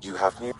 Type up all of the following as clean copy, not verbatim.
You have new.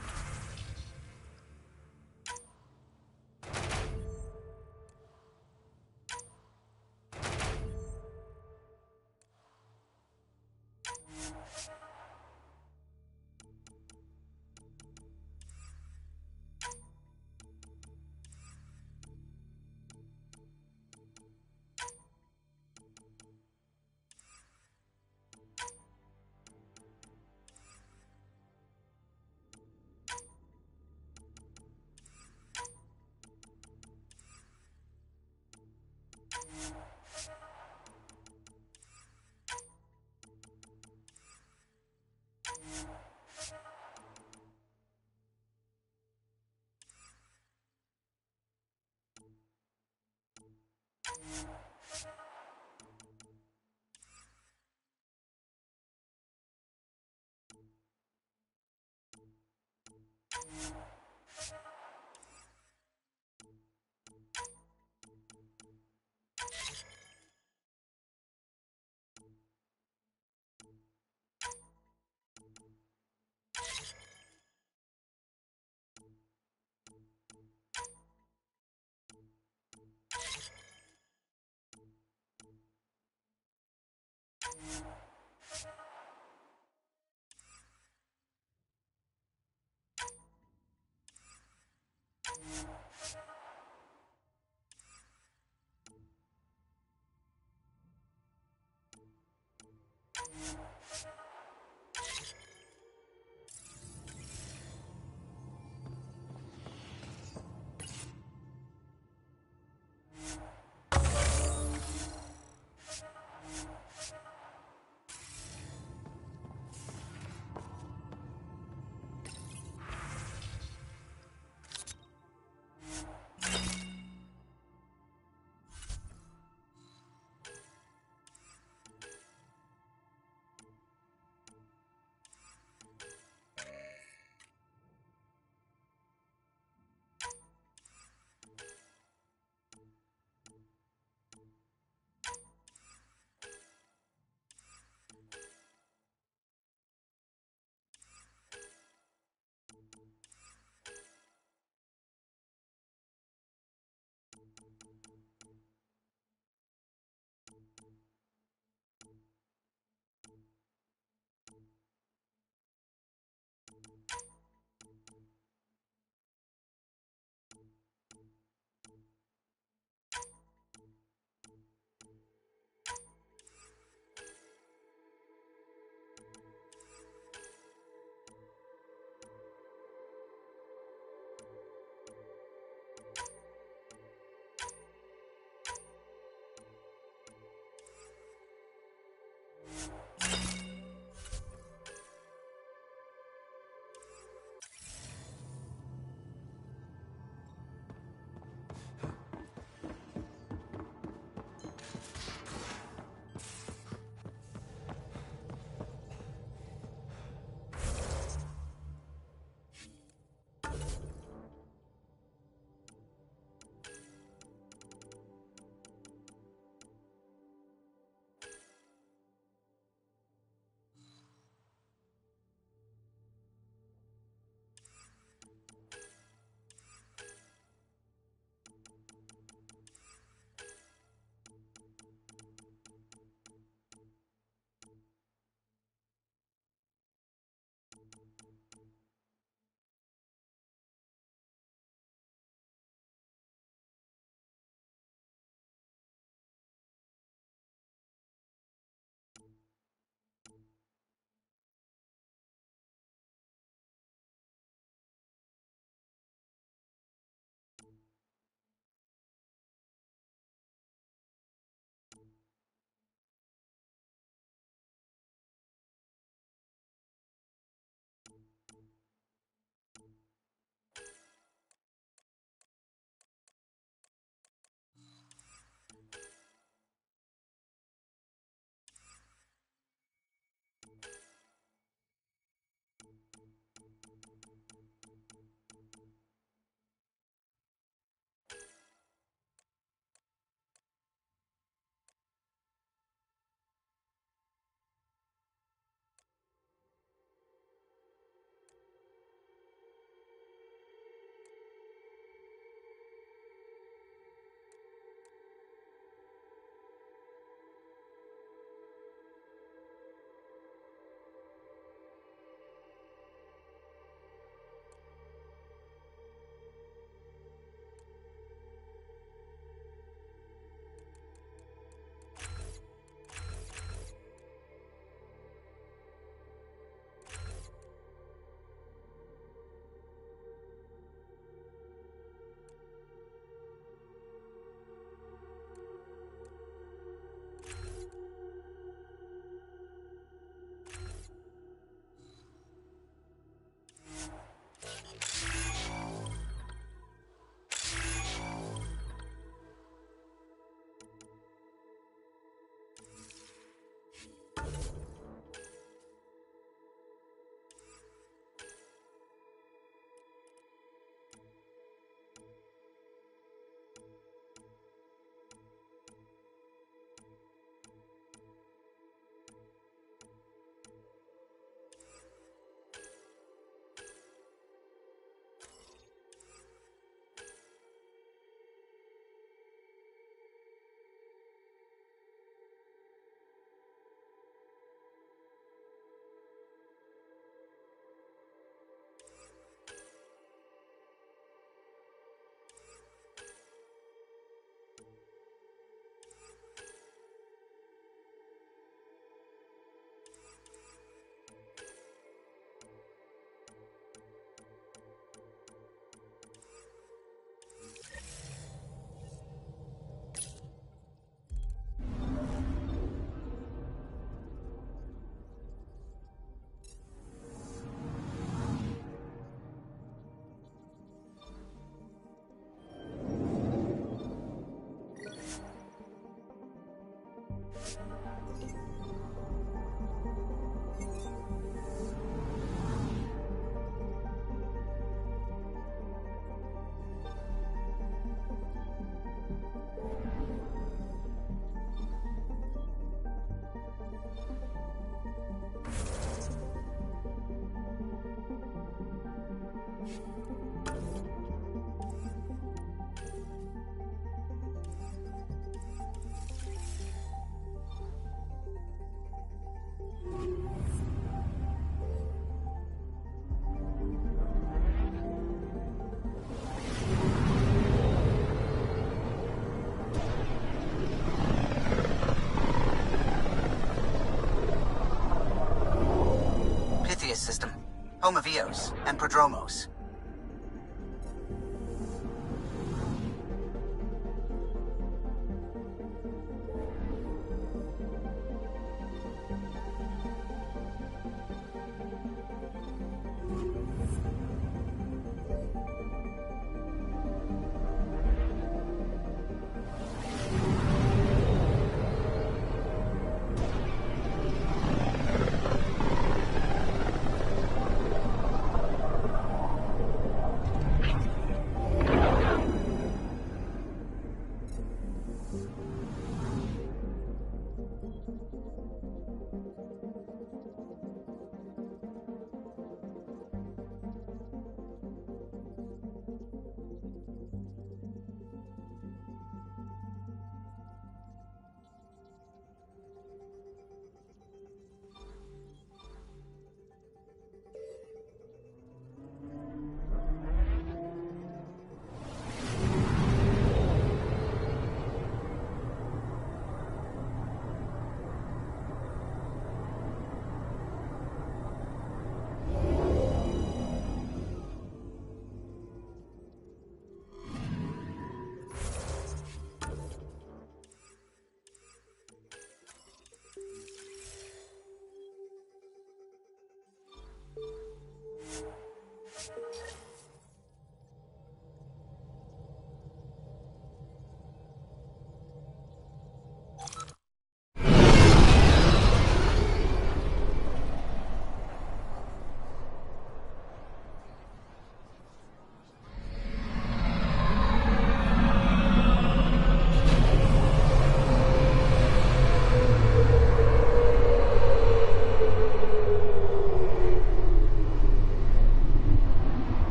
home of Eos and Prodromos.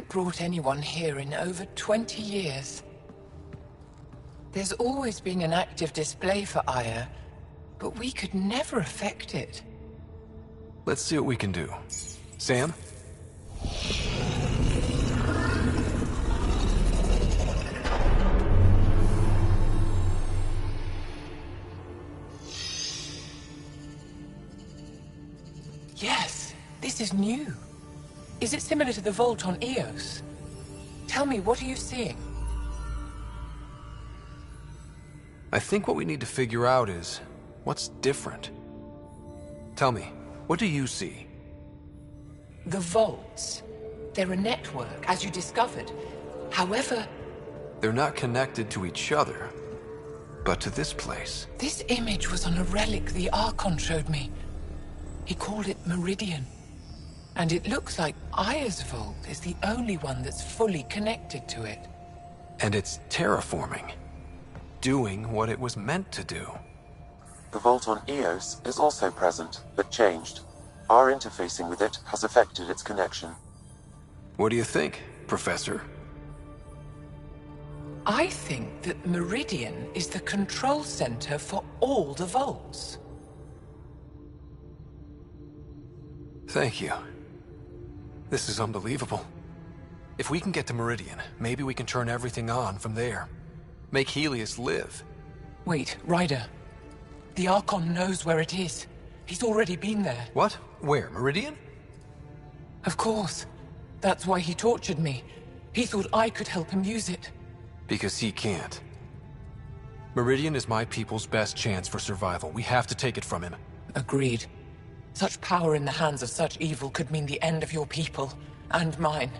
Brought anyone here in over 20 years. There's always been an active display for Aya, but we could never affect it. Let's see what we can do. Sam? Yes, this is new. Is it similar to the vault on Eos? Tell me, what are you seeing? I think what we need to figure out is what's different. Tell me, what do you see? The vaults. They're a network, as you discovered. However... They're not connected to each other, but to this place. This image was on a relic the Archon showed me. He called it Meridian. And it looks like Aya's vault is the only one that's fully connected to it. And it's terraforming. Doing what it was meant to do. The vault on Eos is also present, but changed. Our interfacing with it has affected its connection. What do you think, Professor? I think that Meridian is the control center for all the vaults. Thank you. This is unbelievable. If we can get to Meridian, maybe we can turn everything on from there. Make Helios live. Wait, Ryder. The Archon knows where it is. He's already been there. What? Where? Meridian? Of course. That's why he tortured me. He thought I could help him use it. Because he can't. Meridian is my people's best chance for survival. We have to take it from him. Agreed. Such power in the hands of such evil could mean the end of your people, and mine.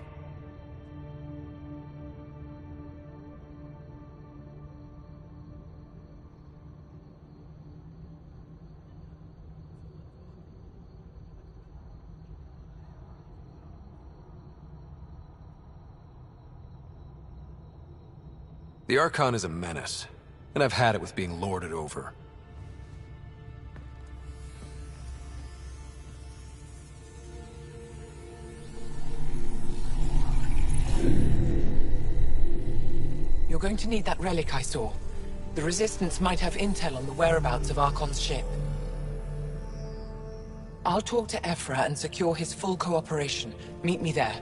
The Archon is a menace, and I've had it with being lorded over. You're going to need that relic I saw. The Resistance might have intel on the whereabouts of Archon's ship. I'll talk to Ephra and secure his full cooperation. Meet me there.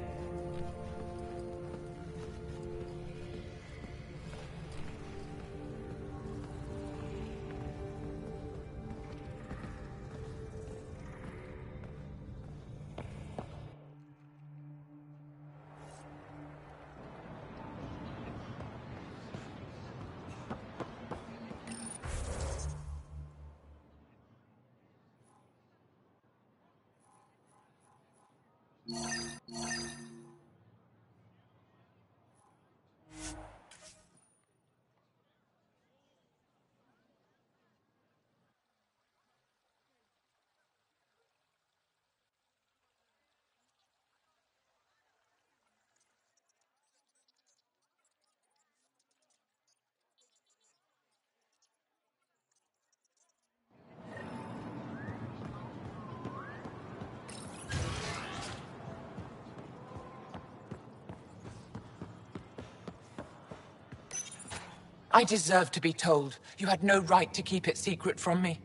I deserve to be told. You had no right to keep it secret from me.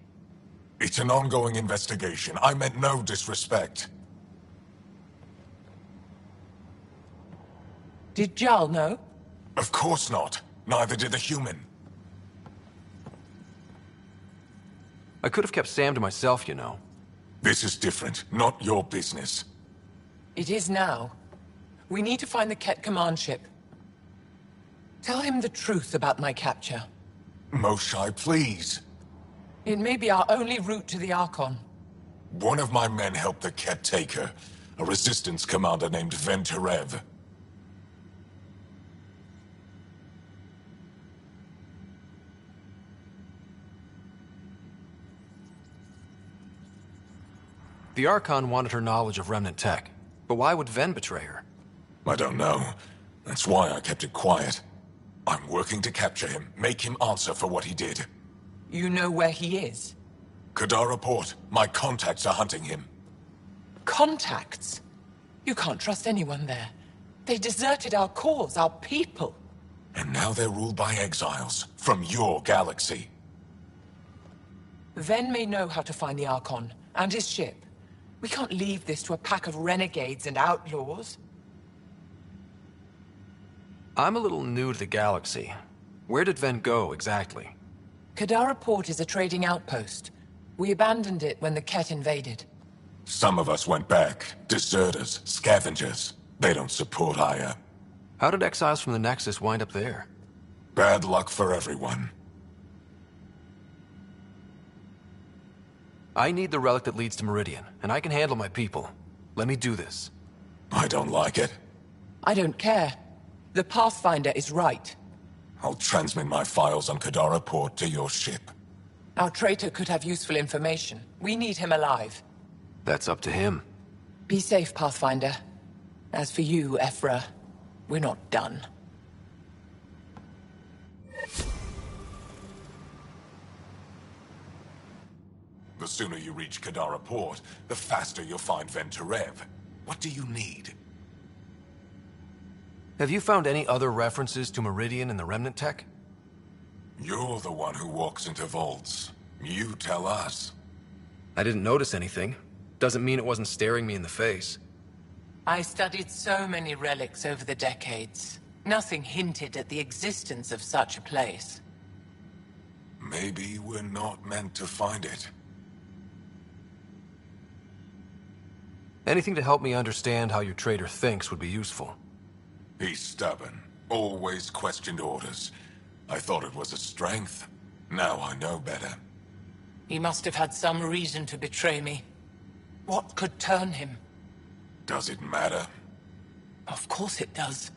It's an ongoing investigation. I meant no disrespect. Did Jarl know? Of course not. Neither did the human. I could have kept Sam to myself, you know. This is different. Not your business. It is now. We need to find the Ket command ship. Tell him the truth about my capture. Moshai, please. It may be our only route to the Archon. One of my men helped the Ket take her. A resistance commander named Venturev. The Archon wanted her knowledge of Remnant tech, but why would Ven betray her? I don't know. That's why I kept it quiet. I'm working to capture him, make him answer for what he did. You know where he is? Kadara Port. My contacts are hunting him. Contacts? You can't trust anyone there. They deserted our cause, our people. And now they're ruled by exiles from your galaxy. Ven may know how to find the Archon and his ship. We can't leave this to a pack of renegades and outlaws. I'm a little new to the galaxy. Where did Ven go, exactly? Kadara Port is a trading outpost. We abandoned it when the Ket invaded. Some of us went back. Deserters, scavengers. They don't support Aya. How did exiles from the Nexus wind up there? Bad luck for everyone. I need the relic that leads to Meridian, and I can handle my people. Let me do this. I don't like it. I don't care. The Pathfinder is right. I'll transmit my files on Kadara Port to your ship. Our traitor could have useful information. We need him alive. That's up to him. Be safe, Pathfinder. As for you, Ephra, we're not done. The sooner you reach Kadara Port, the faster you'll find Venturev. What do you need? Have you found any other references to Meridian in the Remnant tech? You're the one who walks into vaults. You tell us. I didn't notice anything. Doesn't mean it wasn't staring me in the face. I studied so many relics over the decades. Nothing hinted at the existence of such a place. Maybe we're not meant to find it. Anything to help me understand how your traitor thinks would be useful. He's stubborn. Always questioned orders. I thought it was a strength. Now I know better. He must have had some reason to betray me. What could turn him? Does it matter? Of course it does.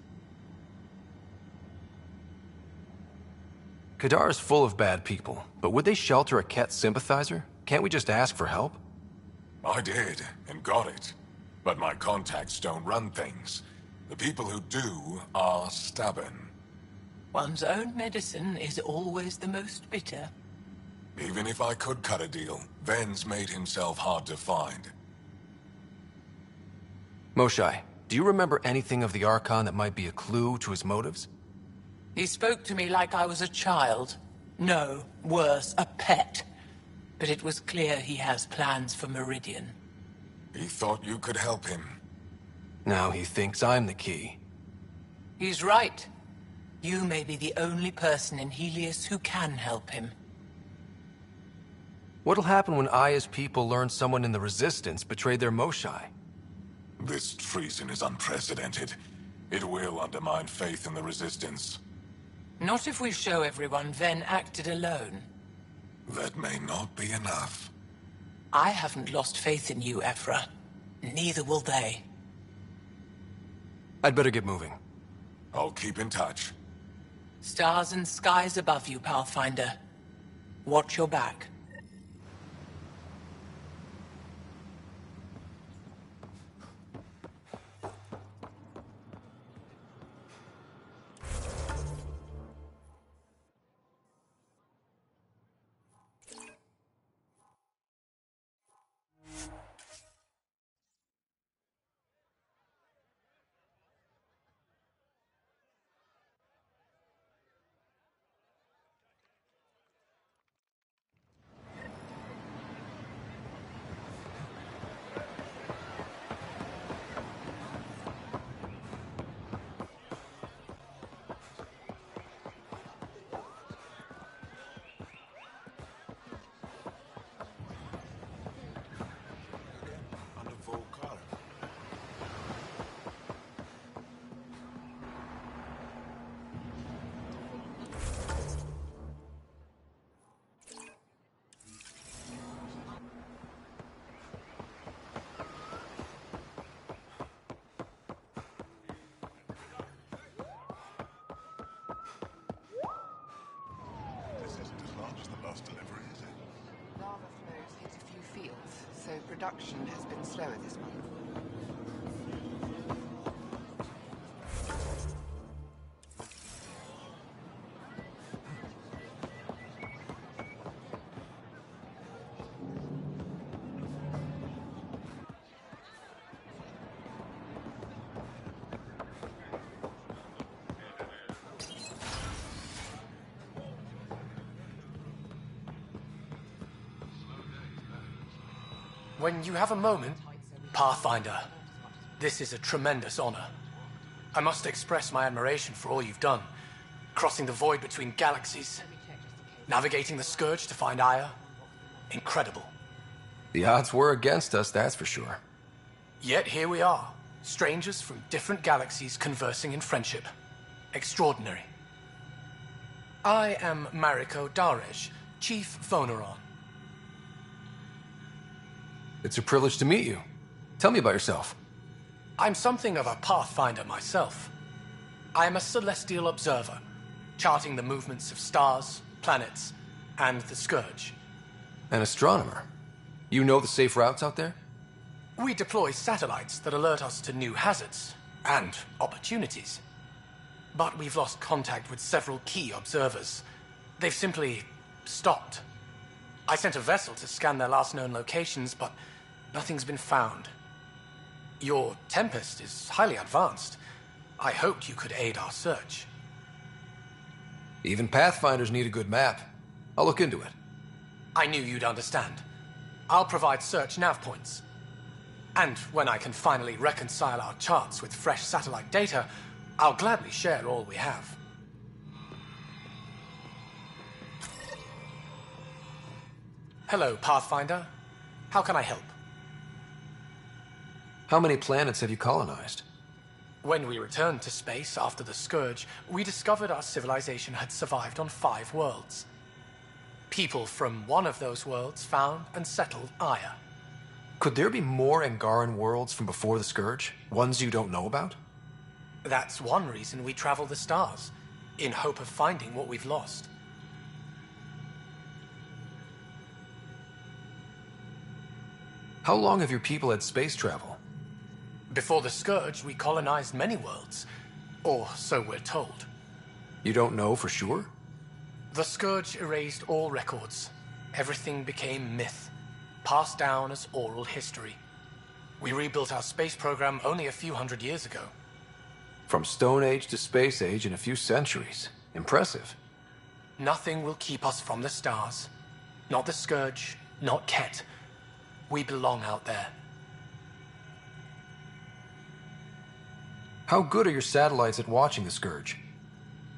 Kadara's full of bad people, but would they shelter a Ket sympathizer? Can't we just ask for help? I did, and got it. But my contacts don't run things. The people who do are stubborn. One's own medicine is always the most bitter. Even if I could cut a deal, Ven's made himself hard to find. Moshae, do you remember anything of the Archon that might be a clue to his motives? He spoke to me like I was a child. No, worse, a pet. But it was clear he has plans for Meridian. He thought you could help him. Now he thinks I'm the key. He's right. You may be the only person in Helios who can help him. What'll happen when Aya's people learn someone in the Resistance betrayed their Moshae? This treason is unprecedented. It will undermine faith in the Resistance. Not if we show everyone Ven acted alone. That may not be enough. I haven't lost faith in you, Ephra. Neither will they. I'd better get moving. I'll keep in touch. Stars and skies above you, Pathfinder. Watch your back. So production has been slower this month. When you have a moment, Pathfinder, this is a tremendous honor. I must express my admiration for all you've done. Crossing the void between galaxies, navigating the Scourge to find Aya. Incredible. The odds were against us, that's for sure. Yet here we are, strangers from different galaxies conversing in friendship. Extraordinary. I am Mariko Darej, Chief Voneron. It's a privilege to meet you. Tell me about yourself. I'm something of a pathfinder myself. I am a celestial observer, charting the movements of stars, planets, and the Scourge. An astronomer. You know the safe routes out there? We deploy satellites that alert us to new hazards and opportunities. But we've lost contact with several key observers. They've simply stopped. I sent a vessel to scan their last known locations, but nothing's been found. Your Tempest is highly advanced. I hoped you could aid our search. Even Pathfinders need a good map. I'll look into it. I knew you'd understand. I'll provide search nav points. And when I can finally reconcile our charts with fresh satellite data, I'll gladly share all we have. Hello, Pathfinder. How can I help? How many planets have you colonized? When we returned to space after the Scourge, we discovered our civilization had survived on 5 worlds. People from one of those worlds found and settled Aya. Could there be more Angaran worlds from before the Scourge? Ones you don't know about? That's one reason we travel the stars, in hope of finding what we've lost. How long have your people had space travel? Before the Scourge, we colonized many worlds. Or so we're told. You don't know for sure? The Scourge erased all records. Everything became myth, passed down as oral history. We rebuilt our space program only a few hundred years ago. From Stone Age to Space Age in a few centuries. Impressive. Nothing will keep us from the stars. Not the Scourge, not Ket. We belong out there. How good are your satellites at watching the Scourge?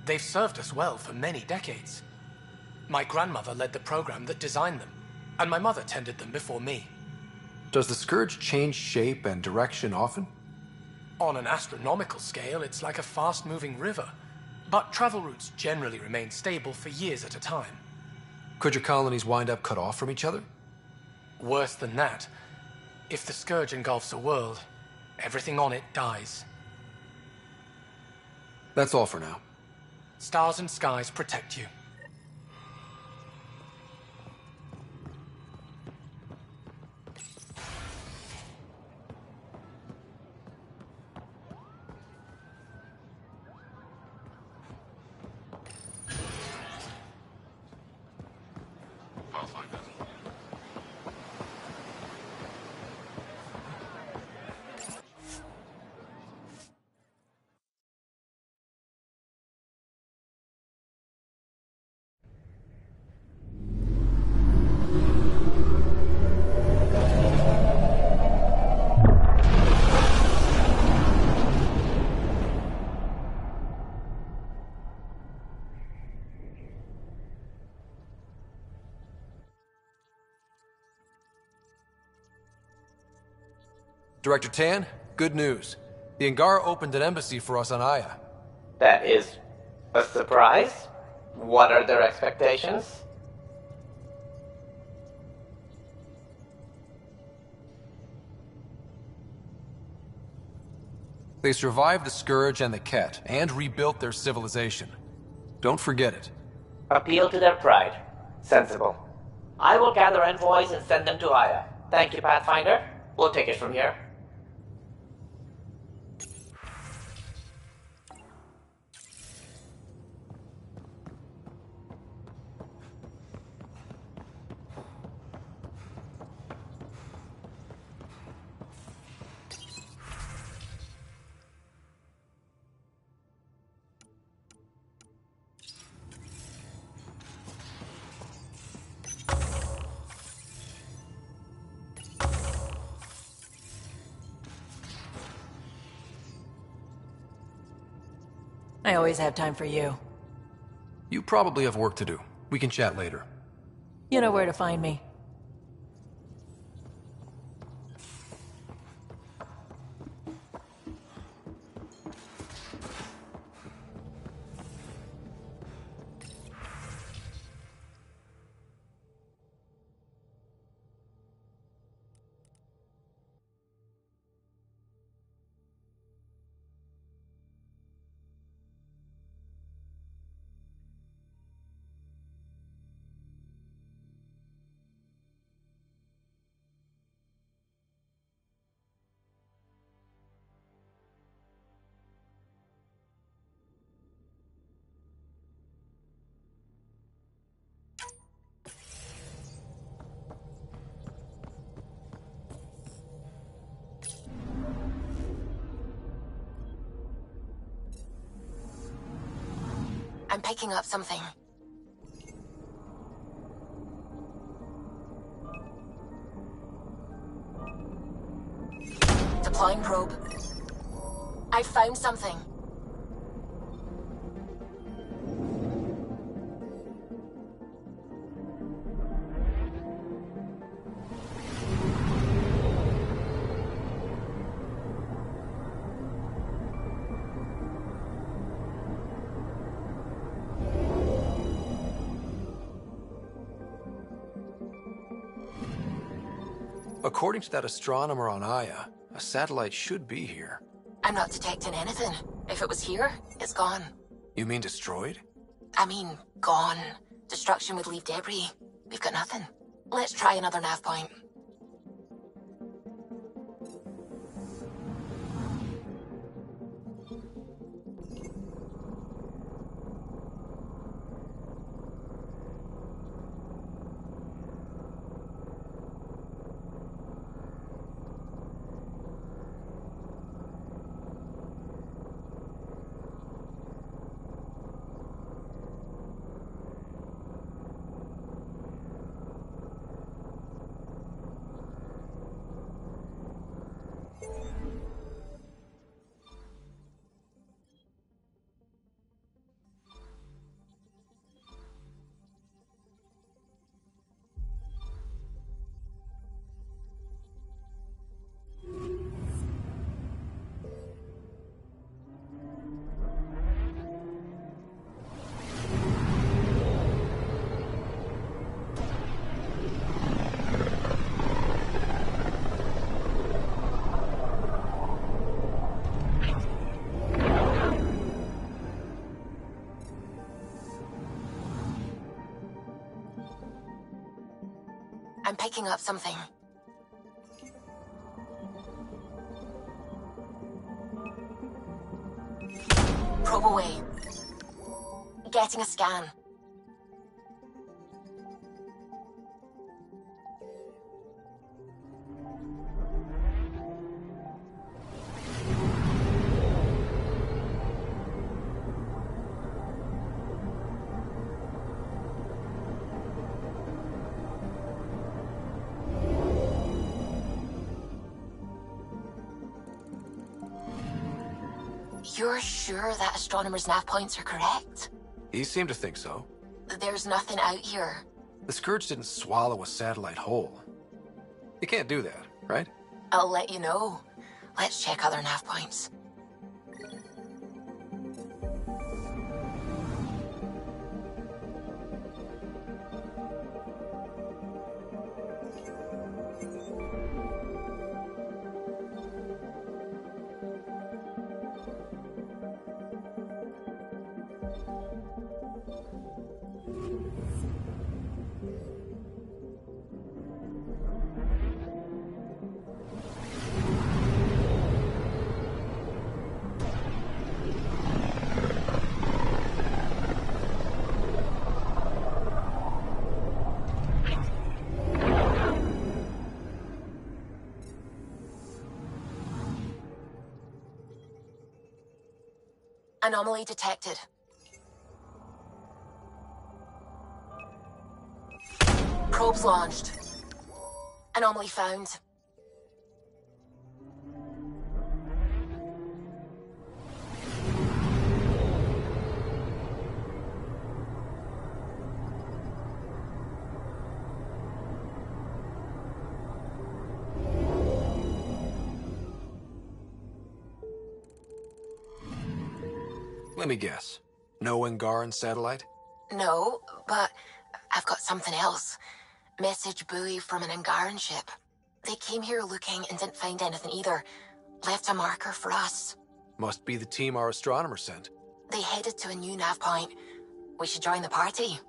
They've served us well for many decades. My grandmother led the program that designed them, and my mother tended them before me. Does the Scourge change shape and direction often? On an astronomical scale, it's like a fast-moving river, but travel routes generally remain stable for years at a time. Could your colonies wind up cut off from each other? Worse than that, if the Scourge engulfs a world, everything on it dies. That's all for now. Stars and skies protect you. Director Tan, good news. The Angara opened an embassy for us on Aya. That is a surprise? What are their expectations? They survived the Scourge and the Ket, and rebuilt their civilization. Don't forget it. Appeal to their pride. Sensible. I will gather envoys and send them to Aya. Thank you, Pathfinder. We'll take it from here. I always have time for you. You probably have work to do. We can chat later. You know where to find me. I'm picking up something. Deploying probe. I found something. According to that astronomer on Aya, a satellite should be here. I'm not detecting anything. If it was here, it's gone. You mean destroyed? I mean, gone. Destruction would leave debris. We've got nothing. Let's try another nav point. I'm picking up something. Probe away. Getting a scan. You're sure that astronomer's nav points are correct? He seemed to think so. There's nothing out here. The Scourge didn't swallow a satellite whole. You can't do that, right? I'll let you know. Let's check other nav points. Anomaly detected. Probes launched. Anomaly found. Let me guess. No Angaran satellite? No, but I've got something else. Message buoy from an Angaran ship. They came here looking and didn't find anything either. Left a marker for us. Must be the team our astronomer sent. They headed to a new nav point. We should join the party.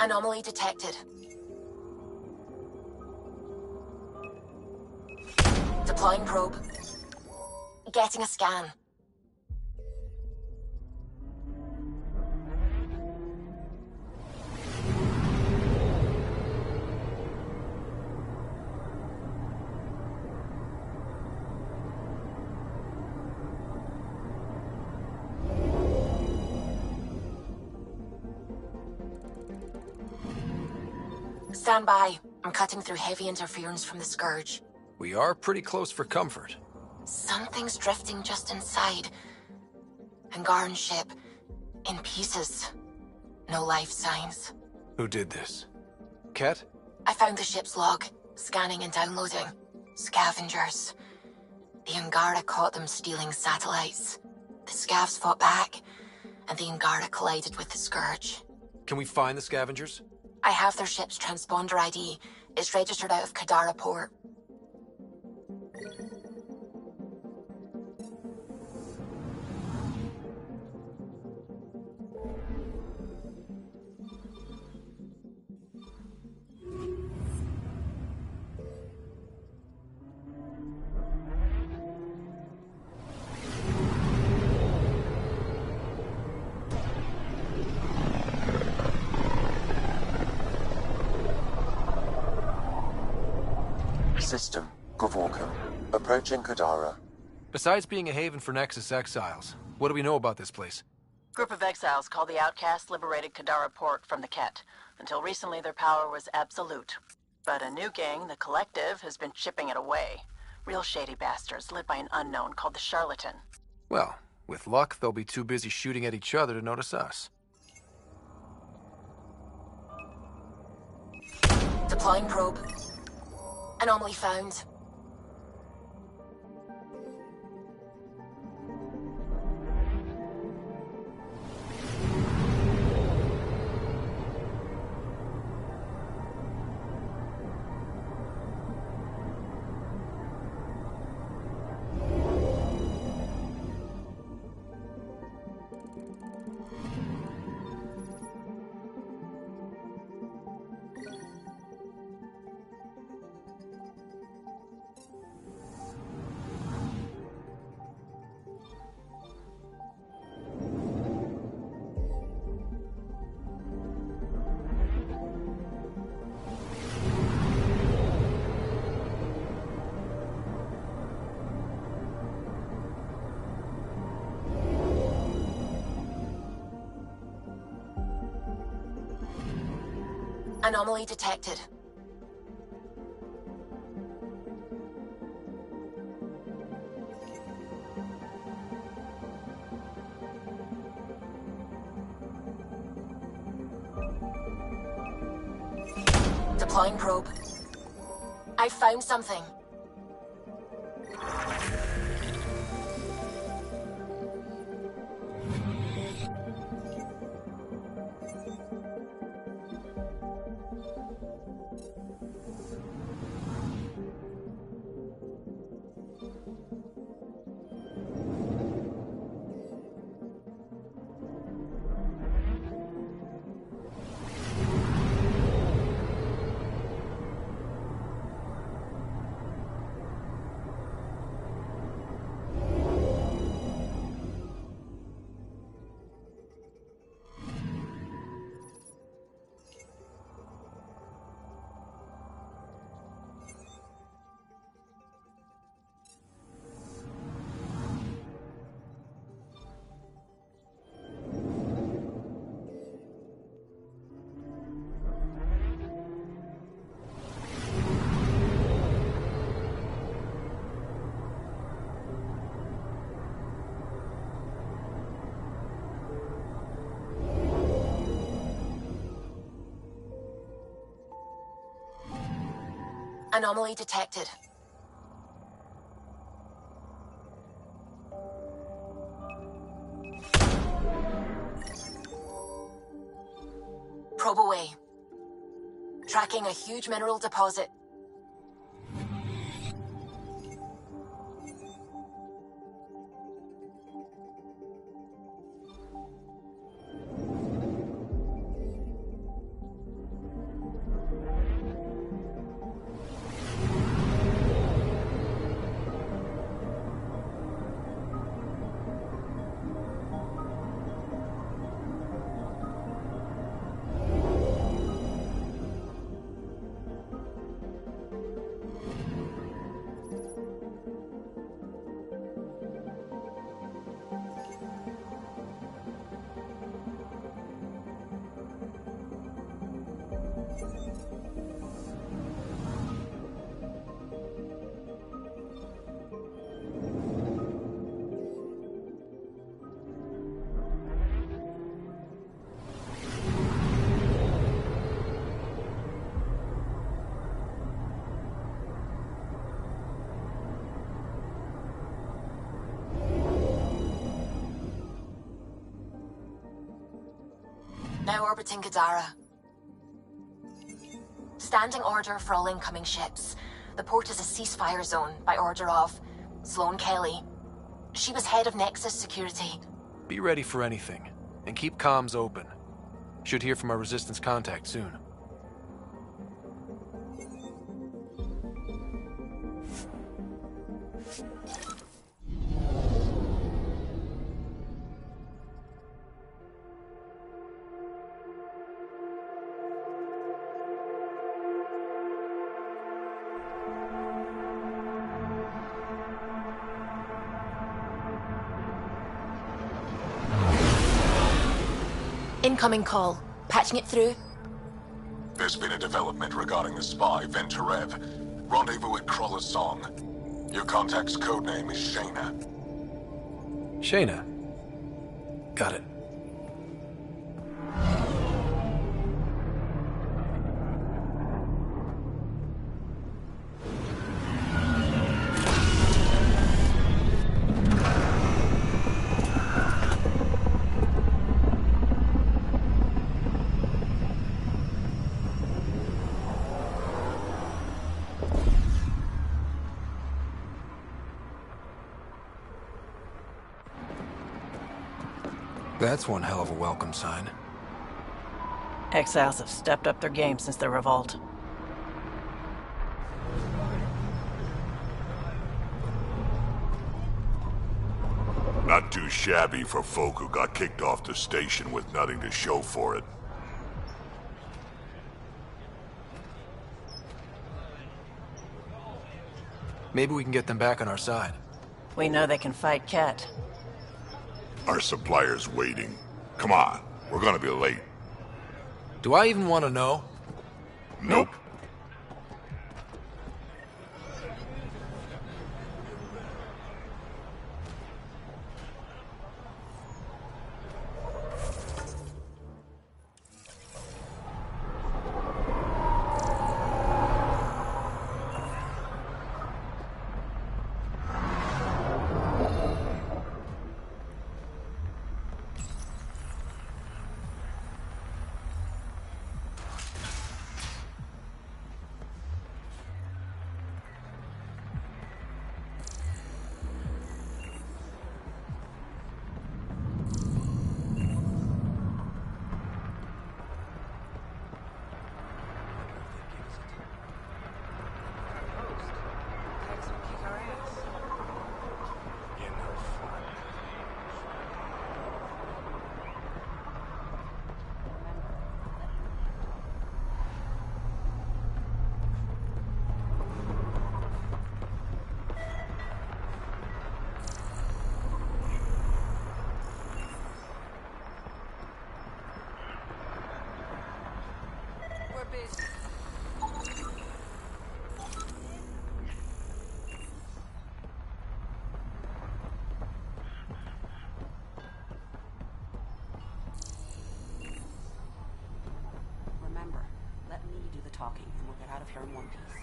Anomaly detected. Deploying probe. Getting a scan. Stand by. I'm cutting through heavy interference from the Scourge. We are pretty close for comfort. Something's drifting just inside. Angaran ship. In pieces. No life signs. Who did this? Ket? I found the ship's log. Scanning and downloading. Scavengers. The Angara caught them stealing satellites. The Scavs fought back, and the Angara collided with the Scourge. Can we find the scavengers? I have their ship's transponder ID. It's registered out of Kadara port. System, Gavorka. Approaching Kadara. Besides being a haven for Nexus exiles, what do we know about this place? Group of exiles called the Outcasts liberated Kadara Port from the Ket. Until recently, their power was absolute. But a new gang, the Collective, has been chipping it away. Real shady bastards, led by an unknown called the Charlatan. Well, with luck, they'll be too busy shooting at each other to notice us. Deploying probe. Anomaly found. Anomaly detected. Deploying probe. I found something. Anomaly detected. Probe away. Tracking a huge mineral deposit. Now orbiting Kadara. Standing order for all incoming ships. The port is a ceasefire zone by order of Sloane Kelly. She was head of Nexus Security. Be ready for anything, and keep comms open. Should hear from our Resistance contact soon. Incoming call. Patching it through. There's been a development regarding the spy, Venturev. Rendezvous at Crawler's Song. Your contact's codename is Shayna. Shayna. Got it. That's one hell of a welcome sign. Exiles have stepped up their game since the revolt. Not too shabby for folk who got kicked off the station with nothing to show for it. Maybe we can get them back on our side. We know they can fight Ket. Our supplier's waiting. Come on, we're gonna be late. Do I even want to know? Nope. Remember, let me do the talking, and we'll get out of here in one piece.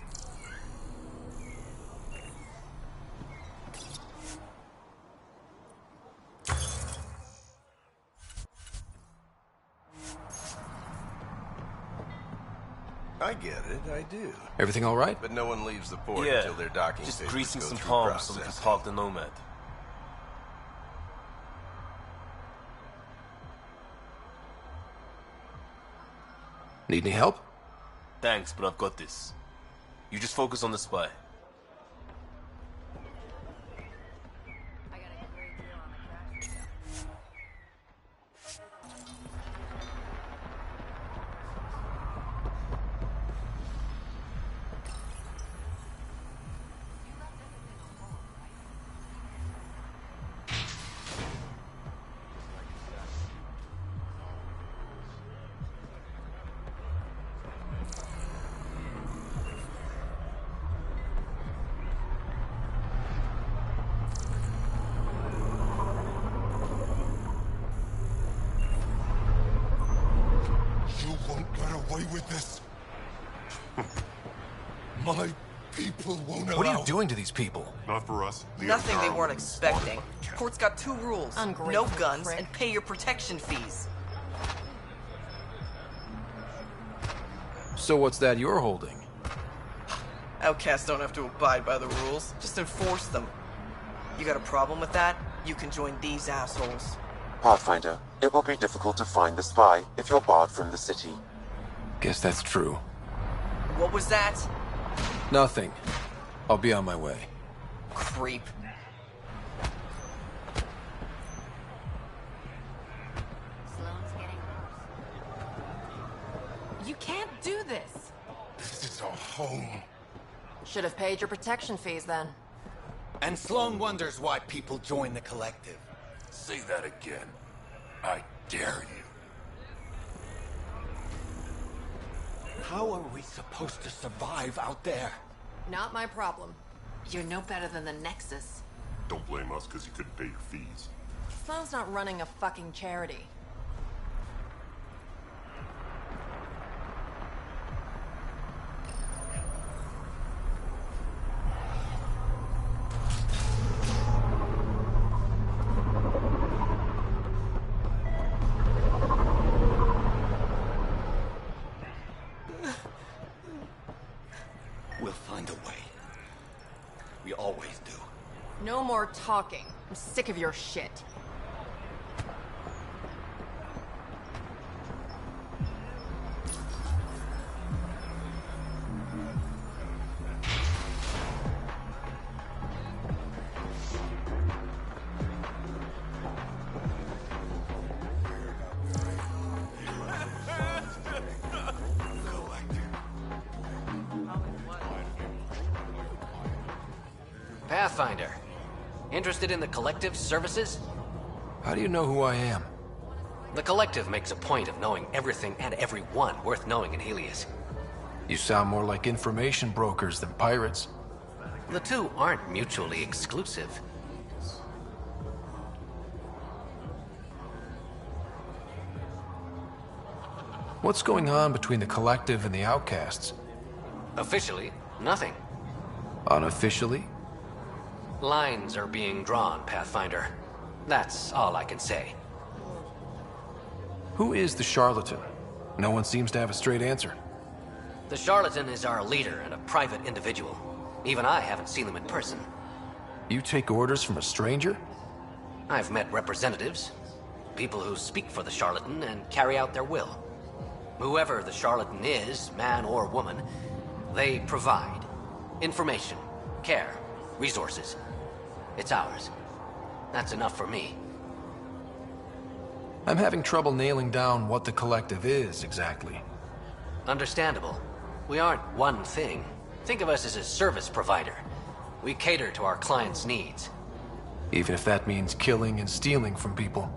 I get it, I do. Everything all right? But no one leaves the port Yeah, until their docking just papers greasing go some through palms so we can processing. park the Nomad. Need any help? Thanks, but I've got this. You just focus on the spy. You won't get away with this. My people won't allow... What are you doing to these people? Not for us. Nothing they weren't expecting. Court's got two rules. Ungrateful No guns prick. and pay your protection fees. So what's that you're holding? Outcasts don't have to abide by the rules, just enforce them. You got a problem with that? You can join these assholes. Pathfinder, it will be difficult to find the spy if you're barred from the city. Guess that's true. What was that? Nothing. I'll be on my way. Creep. You can't do this. This is our home. Should have paid your protection fees then. And Sloan wonders why people join the collective. Say that again. I dare you. How are we supposed to survive out there? Not my problem. You're no better than the Nexus. Don't blame us because you couldn't pay your fees. Sloan's not running a fucking charity. We'll find a way. We always do. No more talking. I'm sick of your shit. Pathfinder. Interested in the Collective's services? How do you know who I am? The Collective makes a point of knowing everything and everyone worth knowing in Helios. You sound more like information brokers than pirates. The two aren't mutually exclusive. What's going on between the Collective and the Outcasts? Officially, nothing. Unofficially? Lines are being drawn, Pathfinder. That's all I can say. Who is the charlatan? No one seems to have a straight answer. The charlatan is our leader and a private individual. Even I haven't seen them in person. You take orders from a stranger? I've met representatives, people who speak for the charlatan and carry out their will. Whoever the charlatan is, man or woman, they provide information, care, resources. It's ours. That's enough for me. I'm having trouble nailing down what the Collective is, exactly. Understandable. We aren't one thing. Think of us as a service provider. We cater to our clients' needs. Even if that means killing and stealing from people.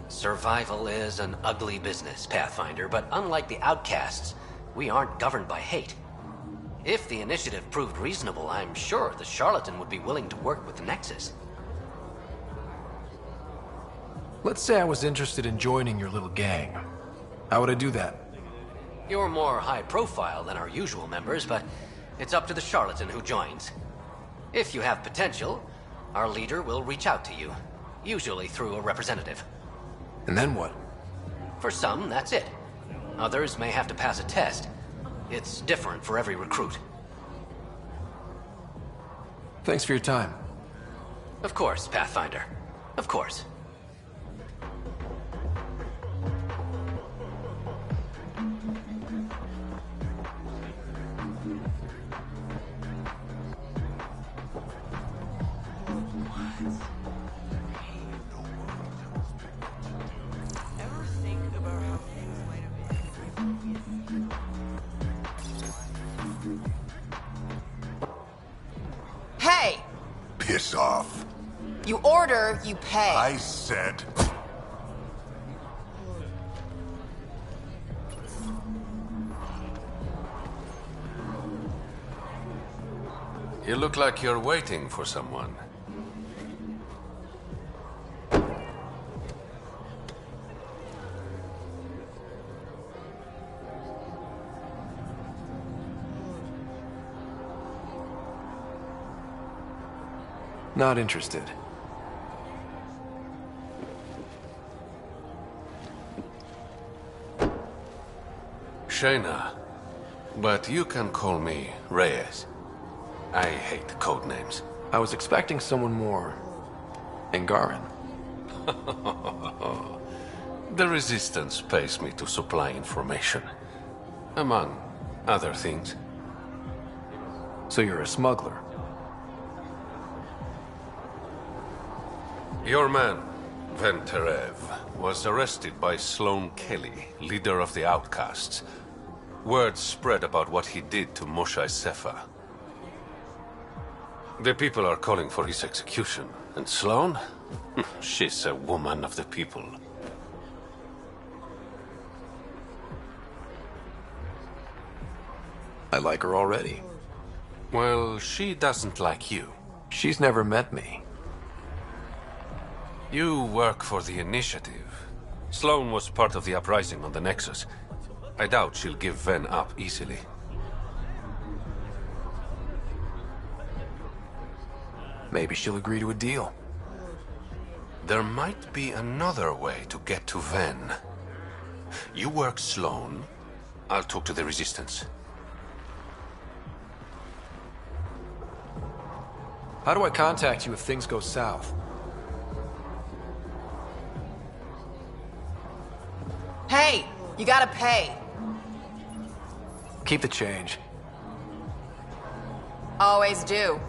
Survival is an ugly business, Pathfinder, but unlike the Outcasts, we aren't governed by hate. If the initiative proved reasonable, I'm sure the charlatan would be willing to work with the Nexus. Let's say I was interested in joining your little gang. How would I do that? You're more high profile than our usual members, but it's up to the charlatan who joins. If you have potential, our leader will reach out to you, usually through a representative. And then what? For some, that's it. Others may have to pass a test. It's different for every recruit. Thanks for your time. Of course, Pathfinder. Of course. Hey! Piss off. You order, you pay. I said... You look like you're waiting for someone. Not interested. Shayna, but you can call me Reyes. I hate code names. I was expecting someone more... Angaran. The Resistance pays me to supply information. Among other things. So you're a smuggler? Your man, Venterev, was arrested by Sloan Kelly, leader of the Outcasts. Word spread about what he did to Moshae Sefa. The people are calling for his execution. And Sloan? She's a woman of the people. I like her already. Well, she doesn't like you. She's never met me. You work for the Initiative. Sloane was part of the uprising on the Nexus. I doubt she'll give Ven up easily. Maybe she'll agree to a deal. There might be another way to get to Ven. You work Sloane. I'll talk to the Resistance. How do I contact you if things go south? Hey, you gotta pay. Keep the change. Always do.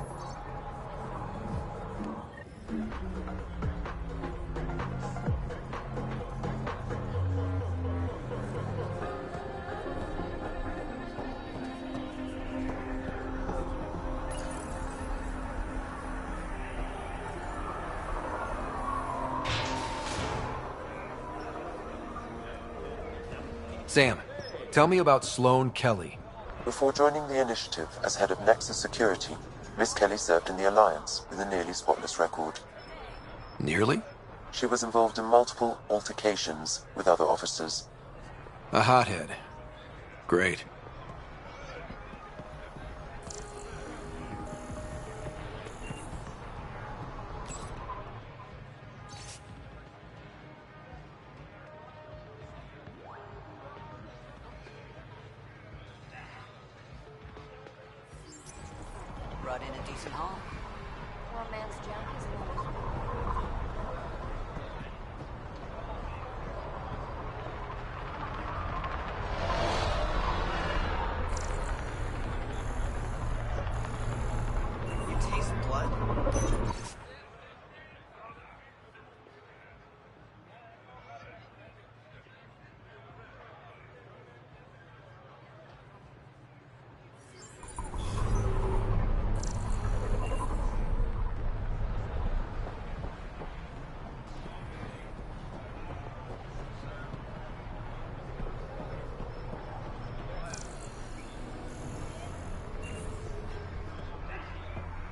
Sam, tell me about Sloane Kelly. Before joining the Initiative as head of Nexus Security, Miss Kelly served in the Alliance with a nearly spotless record. Nearly? She was involved in multiple altercations with other officers. A hothead. Great. Brought in a decent haul. One man's junk is another's. You taste blood?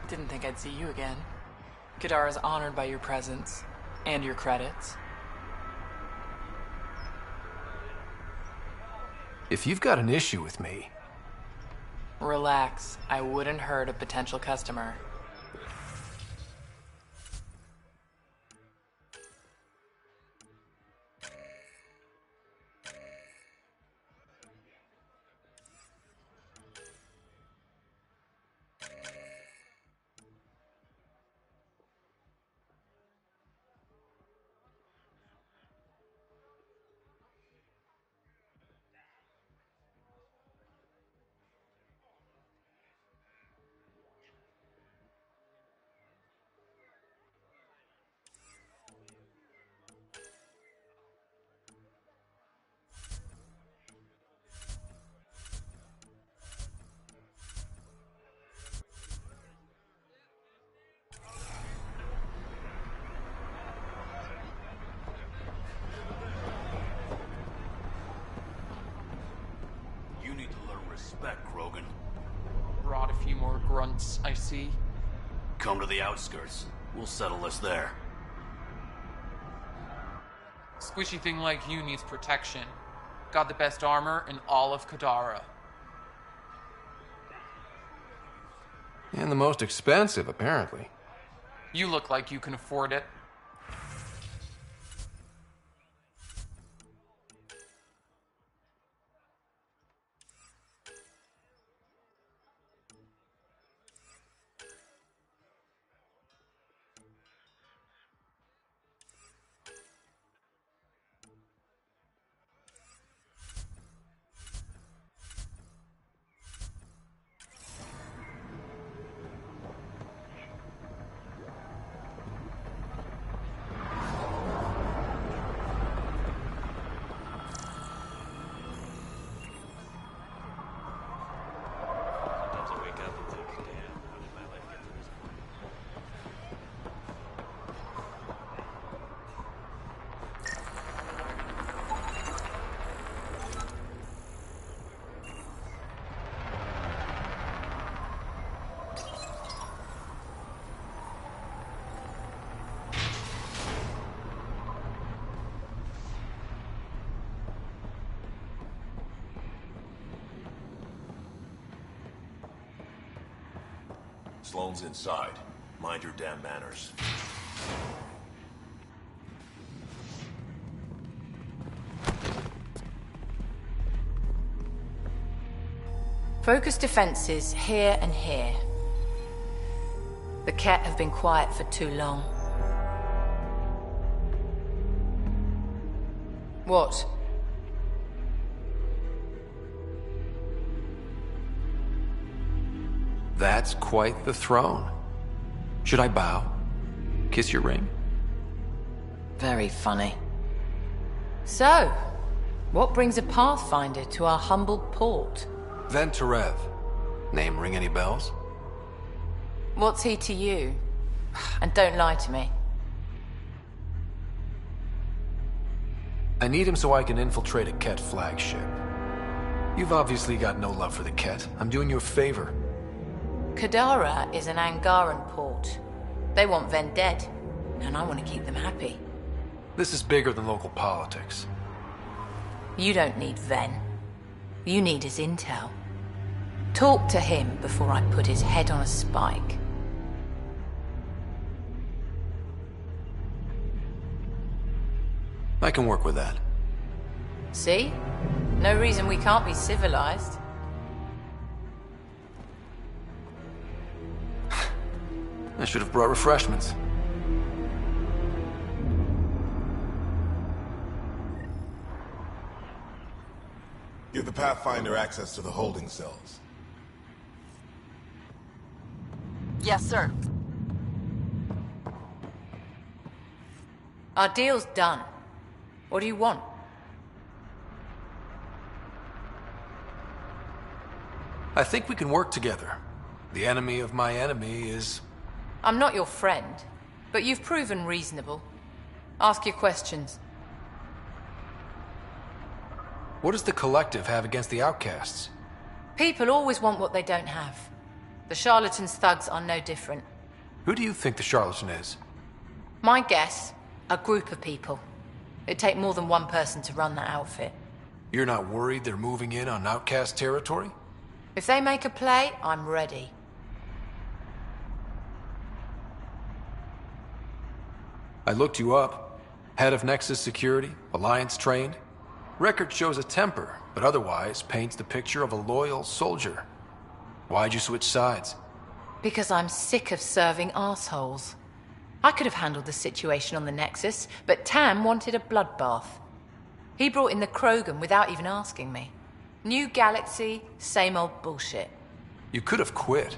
Didn't think I'd see you again. Kadara's honored by your presence and your credits. If you've got an issue with me... Relax. I wouldn't hurt a potential customer. Respect, Krogan. Brought a few more grunts, I see. Come to the outskirts. We'll settle this there. Squishy thing like you needs protection. Got the best armor in all of Kadara. And the most expensive, apparently. You look like you can afford it. Sloane's inside. Mind your damn manners. Focus defenses here and here. The Ket have been quiet for too long. What? That's quite the throne. Should I bow? Kiss your ring? Very funny. So, what brings a Pathfinder to our humble port? Venterev. Name ring any bells? What's he to you? And don't lie to me. I need him so I can infiltrate a Ket flagship. You've obviously got no love for the Ket. I'm doing you a favor. Kadara is an Angaran port. They want Ven dead, and I want to keep them happy. This is bigger than local politics. You don't need Ven. You need his intel. Talk to him before I put his head on a spike. I can work with that. See? No reason we can't be civilized. I should have brought refreshments. Give the Pathfinder access to the holding cells. Yes, sir. Our deal's done. What do you want? I think we can work together. The enemy of my enemy is... I'm not your friend, but you've proven reasonable. Ask your questions. What does the Collective have against the outcasts? People always want what they don't have. The charlatans' thugs are no different. Who do you think the charlatan is? My guess, a group of people. It'd take more than one person to run that outfit. You're not worried they're moving in on outcast territory? If they make a play, I'm ready. I looked you up. Head of Nexus Security, Alliance trained. Record shows a temper, but otherwise paints the picture of a loyal soldier. Why'd you switch sides? Because I'm sick of serving assholes. I could have handled the situation on the Nexus, but Tam wanted a bloodbath. He brought in the Krogan without even asking me. New galaxy, same old bullshit. You could have quit.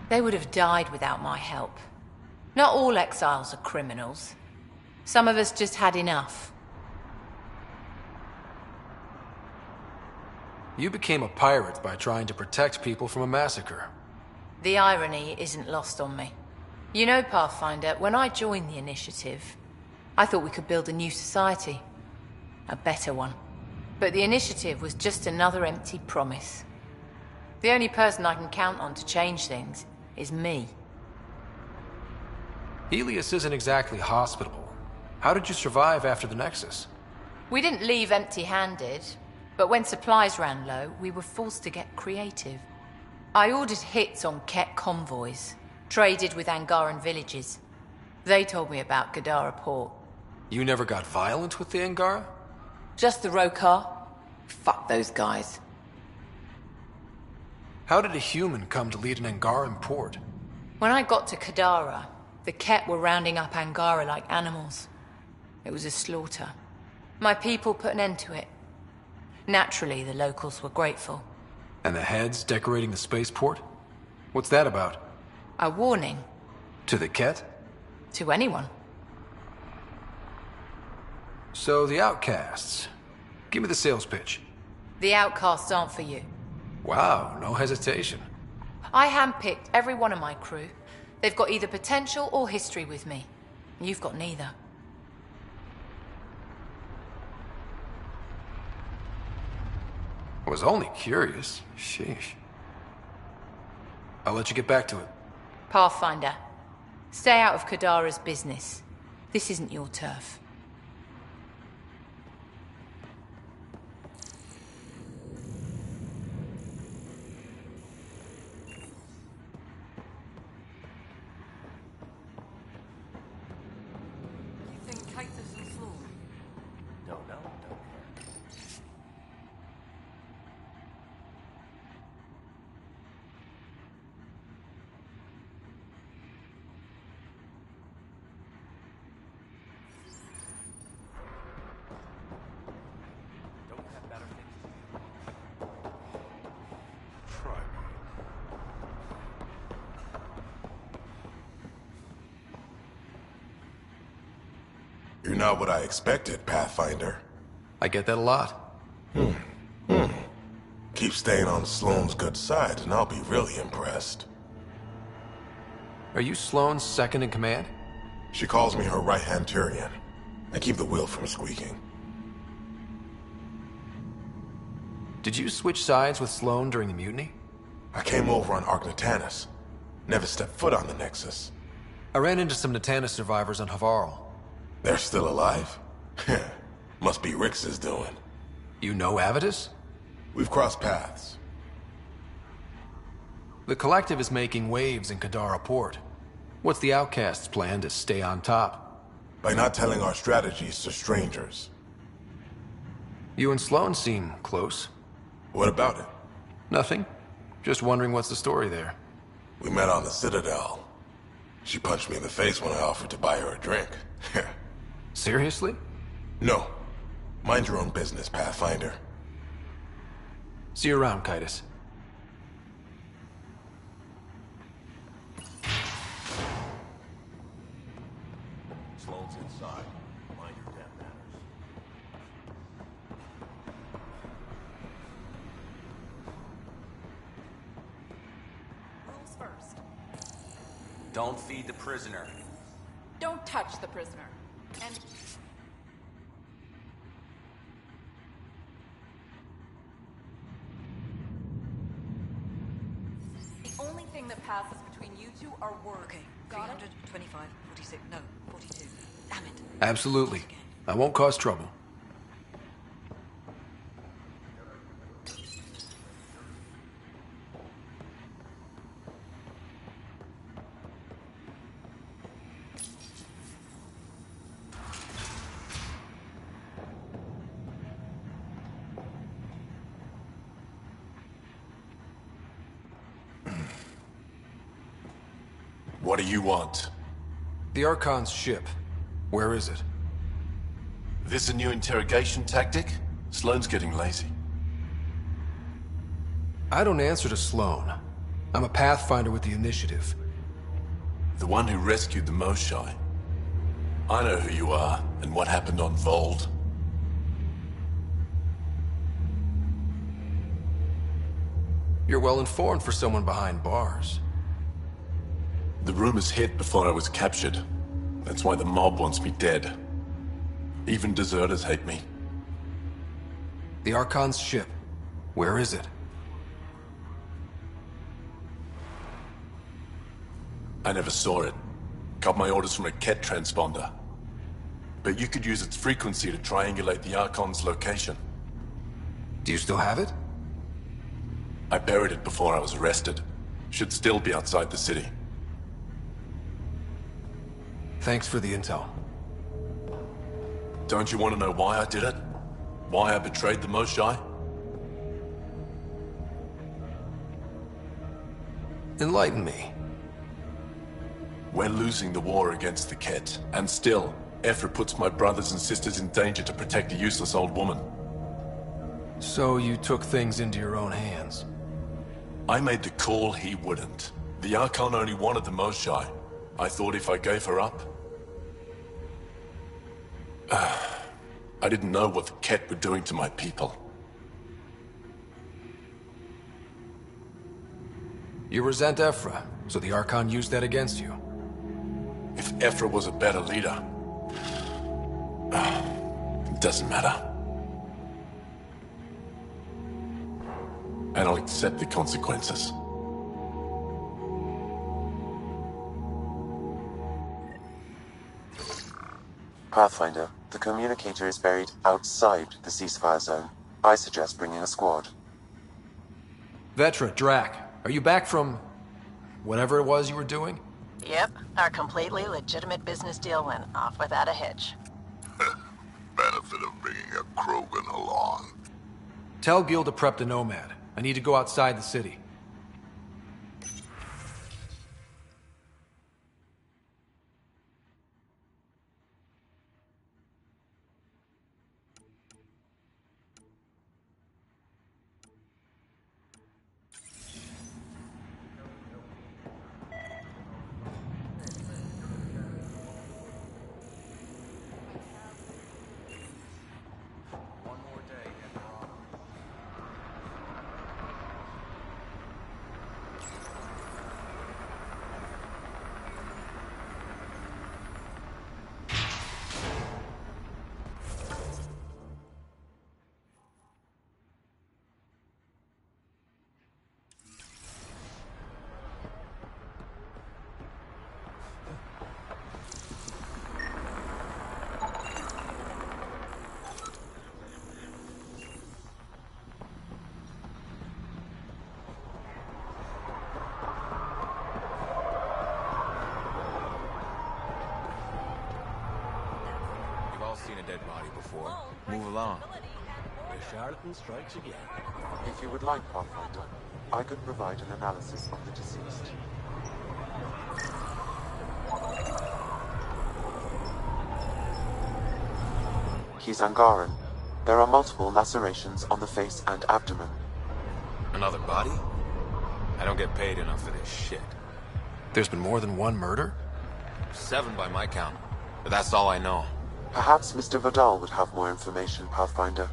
They would have died without my help. Not all exiles are criminals. Some of us just had enough. You became a pirate by trying to protect people from a massacre. The irony isn't lost on me. You know, Pathfinder, when I joined the Initiative, I thought we could build a new society. A better one. But the Initiative was just another empty promise. The only person I can count on to change things is me. Helios isn't exactly hospitable. How did you survive after the Nexus? We didn't leave empty-handed, but when supplies ran low, we were forced to get creative. I ordered hits on Ket convoys, traded with Angaran villages. They told me about Kadara Port. You never got violent with the Angara? Just the Rokar. Fuck those guys. How did a human come to lead an Angaran port? When I got to Kadara, the Ket were rounding up Angara like animals. It was a slaughter. My people put an end to it. Naturally, the locals were grateful. And the heads decorating the spaceport? What's that about? A warning. To the Ket? To anyone. So the outcasts. Give me the sales pitch. The outcasts aren't for you. Wow, no hesitation. I handpicked every one of my crew. They've got either potential or history with me. You've got neither. I was only curious. Sheesh. I'll let you get back to it. Pathfinder, stay out of Kadara's business. This isn't your turf. You're not what I expected, Pathfinder. I get that a lot. Keep staying on Sloane's good side, and I'll be really impressed. Are you Sloane's second in command? She calls me her right-hand Turian. I keep the wheel from squeaking. Did you switch sides with Sloane during the mutiny? I came over on Argnatanus. Never stepped foot on the Nexus. I ran into some Natanus survivors on Havarl. They're still alive? Must be Rix's doing. You know Avitus? We've crossed paths. The Collective is making waves in Kadara Port. What's the Outcast's plan to stay on top? By not telling our strategies to strangers. You and Sloane seem close. What about it? Nothing. Just wondering what's the story there. We met on the Citadel. She punched me in the face when I offered to buy her a drink. Seriously? No. Mind your own business, Pathfinder. See you around, Kitus. Sloane's inside. Mind your damn manners. Rules first. Don't feed the prisoner. Don't touch the prisoner. And... the only thing that passes between you two are words. Okay, Got it? 325, 46, no, 42. Damn it. Absolutely. I won't cause trouble. What do you want? The Archon's ship. Where is it? This a new interrogation tactic? Sloane's getting lazy. I don't answer to Sloane. I'm a Pathfinder with the Initiative. The one who rescued the Moshai. I know who you are, and what happened on Vold. You're well informed for someone behind bars. The rumors hit before I was captured. That's why the mob wants me dead. Even deserters hate me. The Archon's ship. Where is it? I never saw it. Got my orders from a Ket transponder. But you could use its frequency to triangulate the Archon's location. Do you still have it? I buried it before I was arrested. Should still be outside the city. Thanks for the intel. Don't you want to know why I did it? Why I betrayed the Moshai? Enlighten me. We're losing the war against the Ket, and still, Ephra puts my brothers and sisters in danger to protect a useless old woman. So you took things into your own hands. I made the call he wouldn't. The Archon only wanted the Moshai. I thought if I gave her up... I didn't know what the Ket were doing to my people. You resent Ephra, so the Archon used that against you. If Ephra was a better leader... it doesn't matter. And I'll accept the consequences. Pathfinder, the communicator is buried outside the ceasefire zone. I suggest bringing a squad. Vetra, Drac, are you back from... whatever it was you were doing? Yep, our completely legitimate business deal went off without a hitch. Benefit of bringing a Krogan along. Tell Gil to prep the Nomad. I need to go outside the city. dead body before. Move along. The charlatan strikes again. If you would like, Pathfinder, I could provide an analysis of the deceased. He's Angaran. There are multiple lacerations on the face and abdomen. Another body? I don't get paid enough for this shit. There's been more than one murder? 7 by my count. But that's all I know. Perhaps Mr. Vidal would have more information, Pathfinder.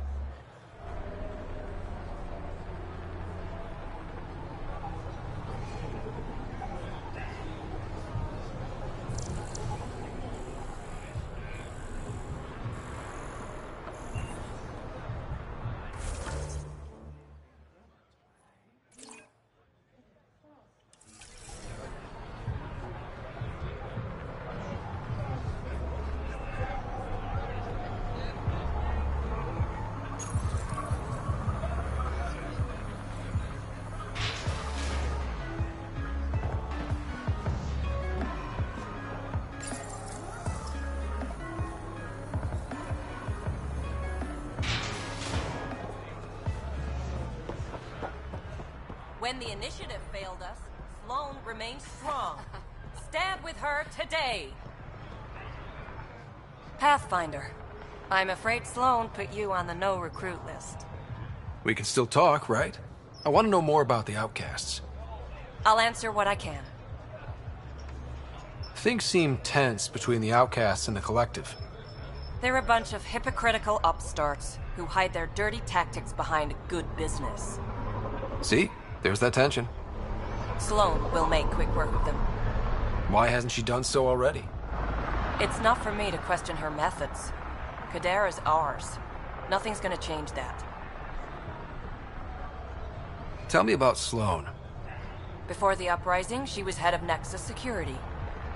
When the initiative failed us, Sloane remained strong. Stand with her today. Pathfinder, I'm afraid Sloane put you on the no-recruit list. We can still talk, right? I want to know more about the outcasts. I'll answer what I can. Things seem tense between the outcasts and the collective. They're a bunch of hypocritical upstarts who hide their dirty tactics behind good business. See? There's that tension. Sloane will make quick work of them. Why hasn't she done so already? It's not for me to question her methods. Kadera's ours. Nothing's gonna change that. Tell me about Sloane. Before the uprising, she was head of Nexus Security.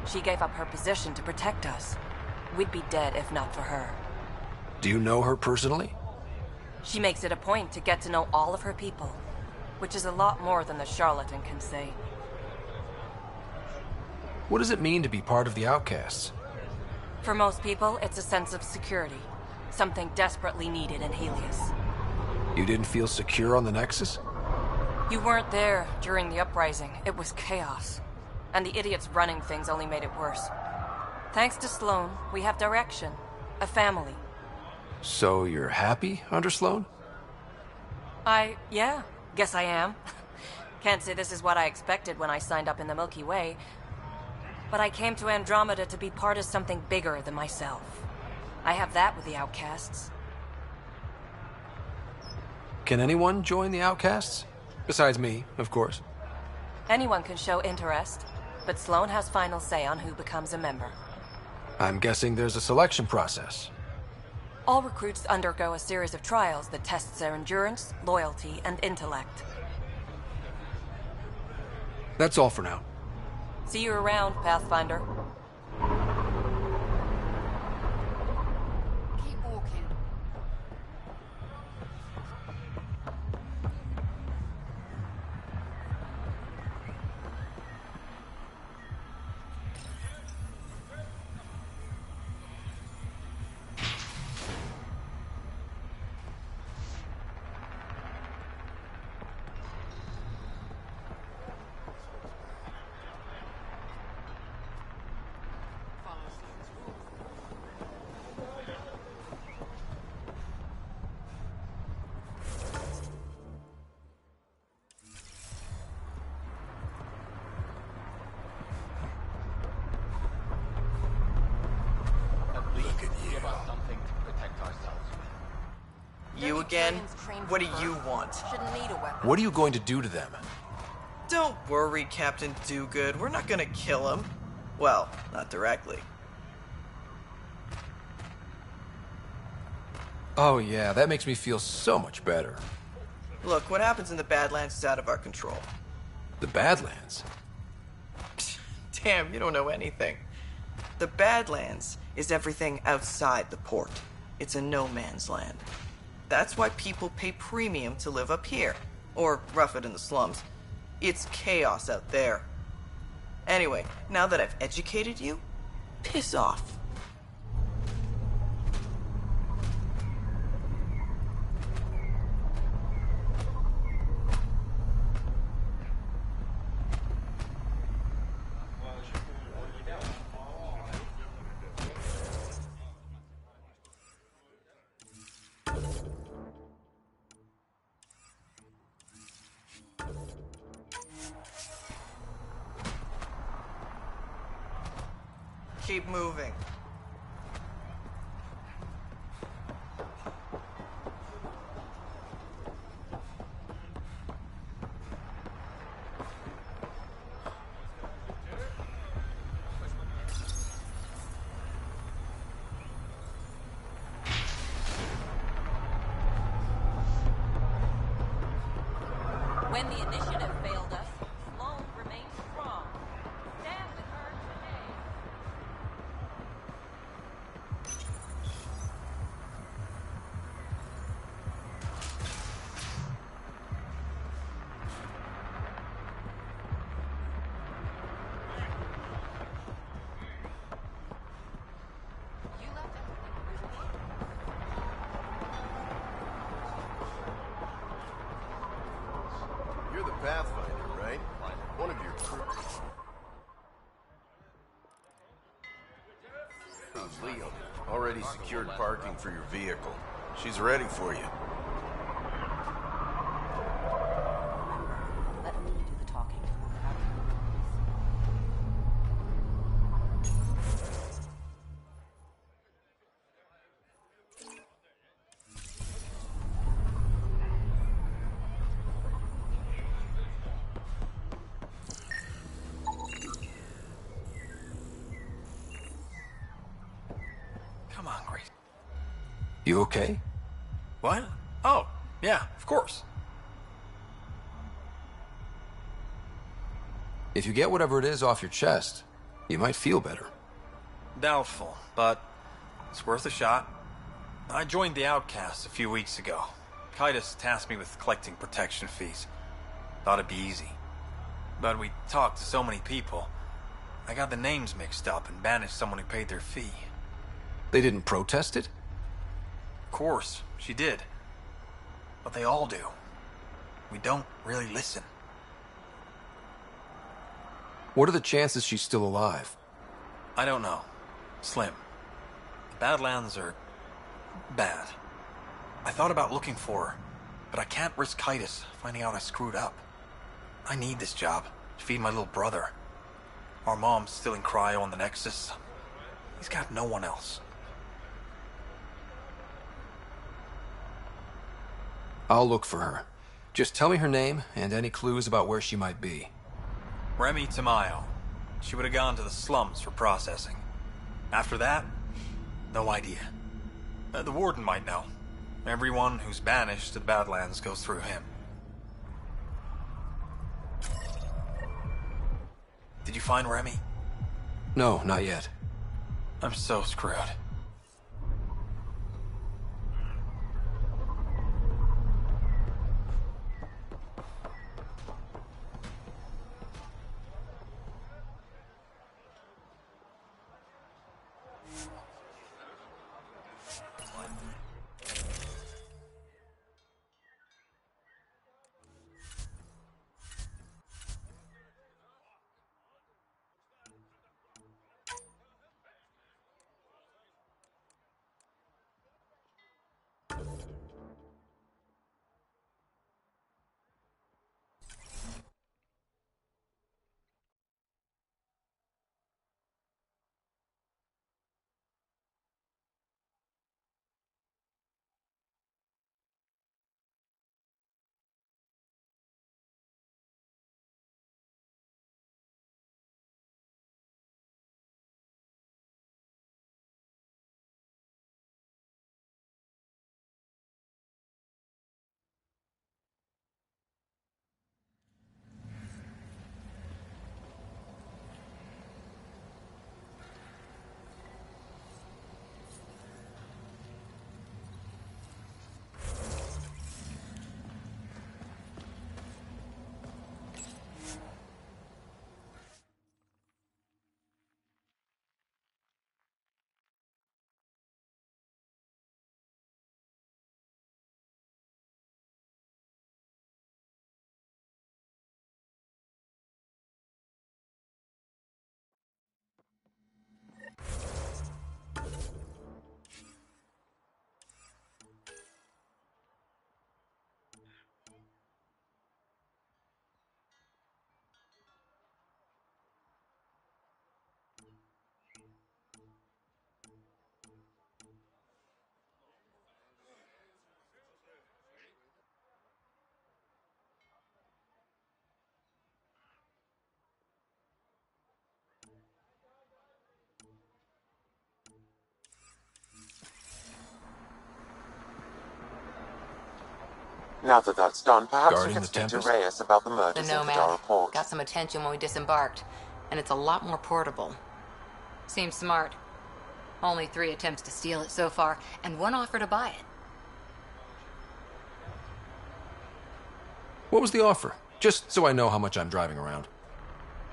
She gave up her position to protect us. We'd be dead if not for her. Do you know her personally? She makes it a point to get to know all of her people, which is a lot more than the charlatan can say. What does it mean to be part of the outcasts? For most people, it's a sense of security. Something desperately needed in Helios. You didn't feel secure on the Nexus? You weren't there during the uprising. It was chaos. And the idiots running things only made it worse. Thanks to Sloane, we have direction. A family. So you're happy under Sloane? Yeah. Guess I am. Can't say this is what I expected when I signed up in the Milky Way, but I came to Andromeda to be part of something bigger than myself. I have that with the outcasts. Can anyone join the outcasts? Besides me, of course. Anyone can show interest, but Sloane has final say on who becomes a member. I'm guessing there's a selection process. All recruits undergo a series of trials that tests their endurance, loyalty, and intellect. That's all for now. See you around, Pathfinder. Keep walking. You again? What do you want? What are you going to do to them? Don't worry, Captain Do-Good. We're not gonna kill him. Well, not directly. Oh yeah, that makes me feel so much better. Look, what happens in the Badlands is out of our control. The Badlands? Damn, you don't know anything. The Badlands is everything outside the port. It's a no-man's land. That's why people pay premium to live up here, or rough it in the slums. It's chaos out there. Anyway, now that I've educated you, piss off. keep moving. When the initiative failed us, Sloane remained strong. Stand with her today. You're the Pathfinder, right? One of your crew. Leo, already secured parking for your vehicle. She's ready for you. Let me do the talking. We'll get out of here. Come on, Grace. You okay? What? Oh, yeah, of course. If you get whatever it is off your chest, you might feel better. Doubtful, but it's worth a shot. I joined the Outcasts a few weeks ago. Titus tasked me with collecting protection fees. Thought it'd be easy. But we talked to so many people. I got the names mixed up and banished someone who paid their fee. They didn't protest it? Of course, she did. But they all do. We don't really listen. What are the chances she's still alive? I don't know. Slim. The Badlands are bad. I thought about looking for her, but I can't risk Titus finding out I screwed up. I need this job to feed my little brother. Our mom's still in cryo on the Nexus. He's got no one else. I'll look for her. Just tell me her name and any clues about where she might be. Remy Tamayo. She would have gone to the slums for processing. After that, no idea. The warden might know. Everyone who's banished to the Badlands goes through him. Did you find Remy? No, not yet. I'm so screwed. Now that that's done, perhaps we Guarding can the speak to Tempest? Reyes about the The murders in Nomad. Kadara Port. Got some attention when we disembarked, and it's a lot more portable. Seems smart. Only 3 attempts to steal it so far, and 1 offer to buy it. What was the offer? Just so I know how much I'm driving around.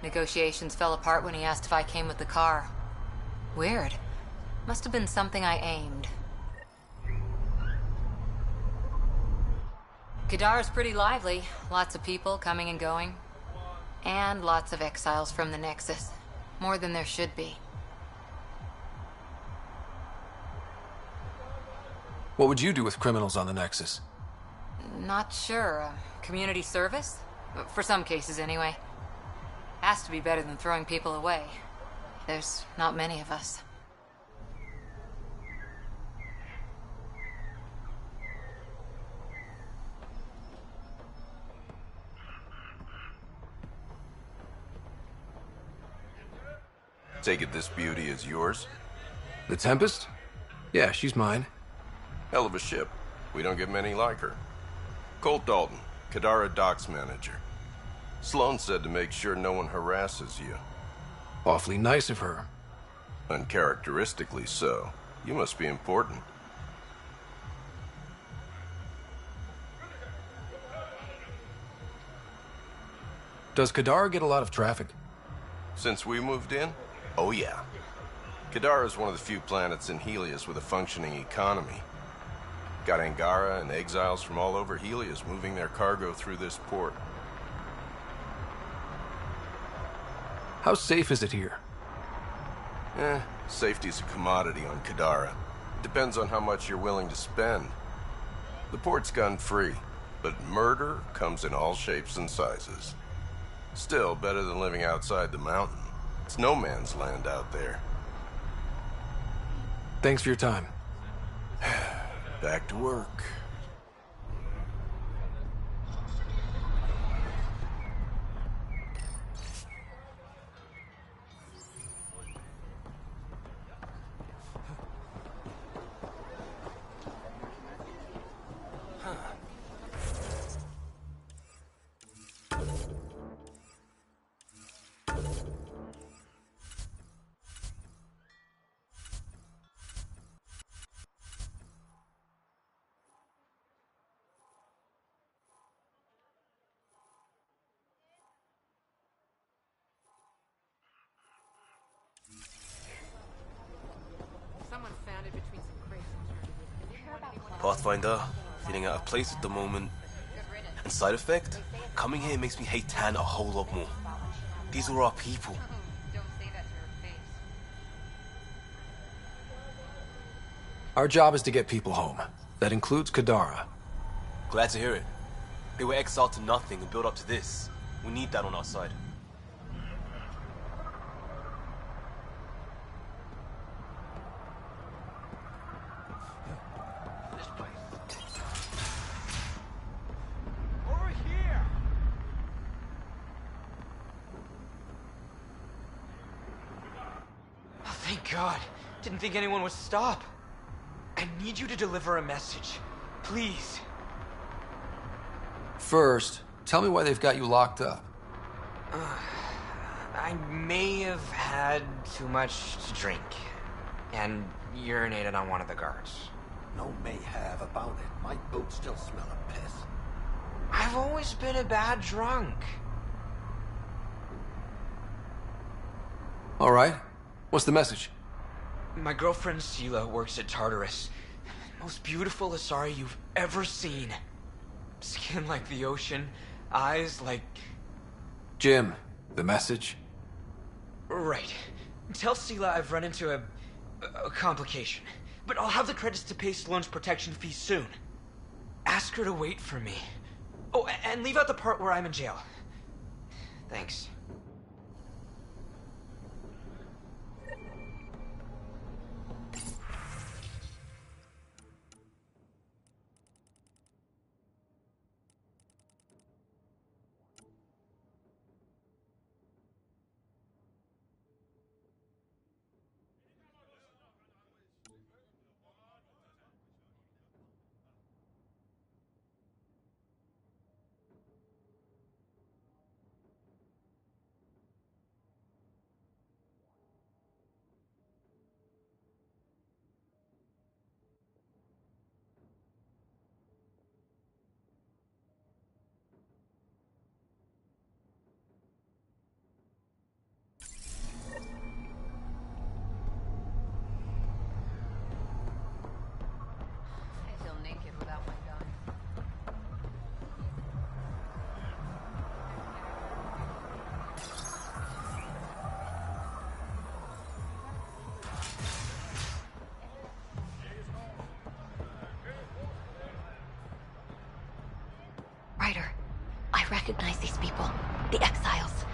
Negotiations fell apart when he asked if I came with the car. Weird. Must have been something I aimed. Kadara's pretty lively. Lots of people coming and going. And lots of exiles from the Nexus. More than there should be. What would you do with criminals on the Nexus? Not sure. Community service? For some cases, anyway. Has to be better than throwing people away. There's not many of us. Take it this beauty is yours? The Tempest? Yeah, she's mine. Hell of a ship. We don't get many like her. Colt Dalton, Kadara Docks Manager. Sloan said to make sure no one harasses you. Awfully nice of her. Uncharacteristically so. You must be important. Does Kadara get a lot of traffic? Since we moved in? Oh yeah. Kadara is one of the few planets in Helios with a functioning economy. Got Angara and exiles from all over Helios moving their cargo through this port. How safe is it here? Safety's a commodity on Kadara. Depends on how much you're willing to spend. The port's gun-free, but murder comes in all shapes and sizes. Still, better than living outside the mountain. It's no man's land out there. Thanks for your time. Back to work. Pathfinder, feeling out of place at the moment. And side effect, coming here makes me hate Tan a whole lot more. These are our people. Our job is to get people home. That includes Kadara. Glad to hear it. They were exiled to nothing and built up to this. We need that on our side. Thank God. Didn't think anyone would stop. I need you to deliver a message. Please. First, tell me why they've got you locked up. I may have had too much to drink. And urinated on one of the guards. No may have about it. My boots still smell of piss. I've always been a bad drunk. All right. What's the message? My girlfriend Sela works at Tartarus. Most beautiful Asari you've ever seen. Skin like the ocean, eyes like... Jim, the message? Right. Tell Sela I've run into a complication. But I'll have the credits to pay Sloane's protection fee soon. Ask her to wait for me. Oh, and leave out the part where I'm in jail. Thanks. I recognize these people. The exiles.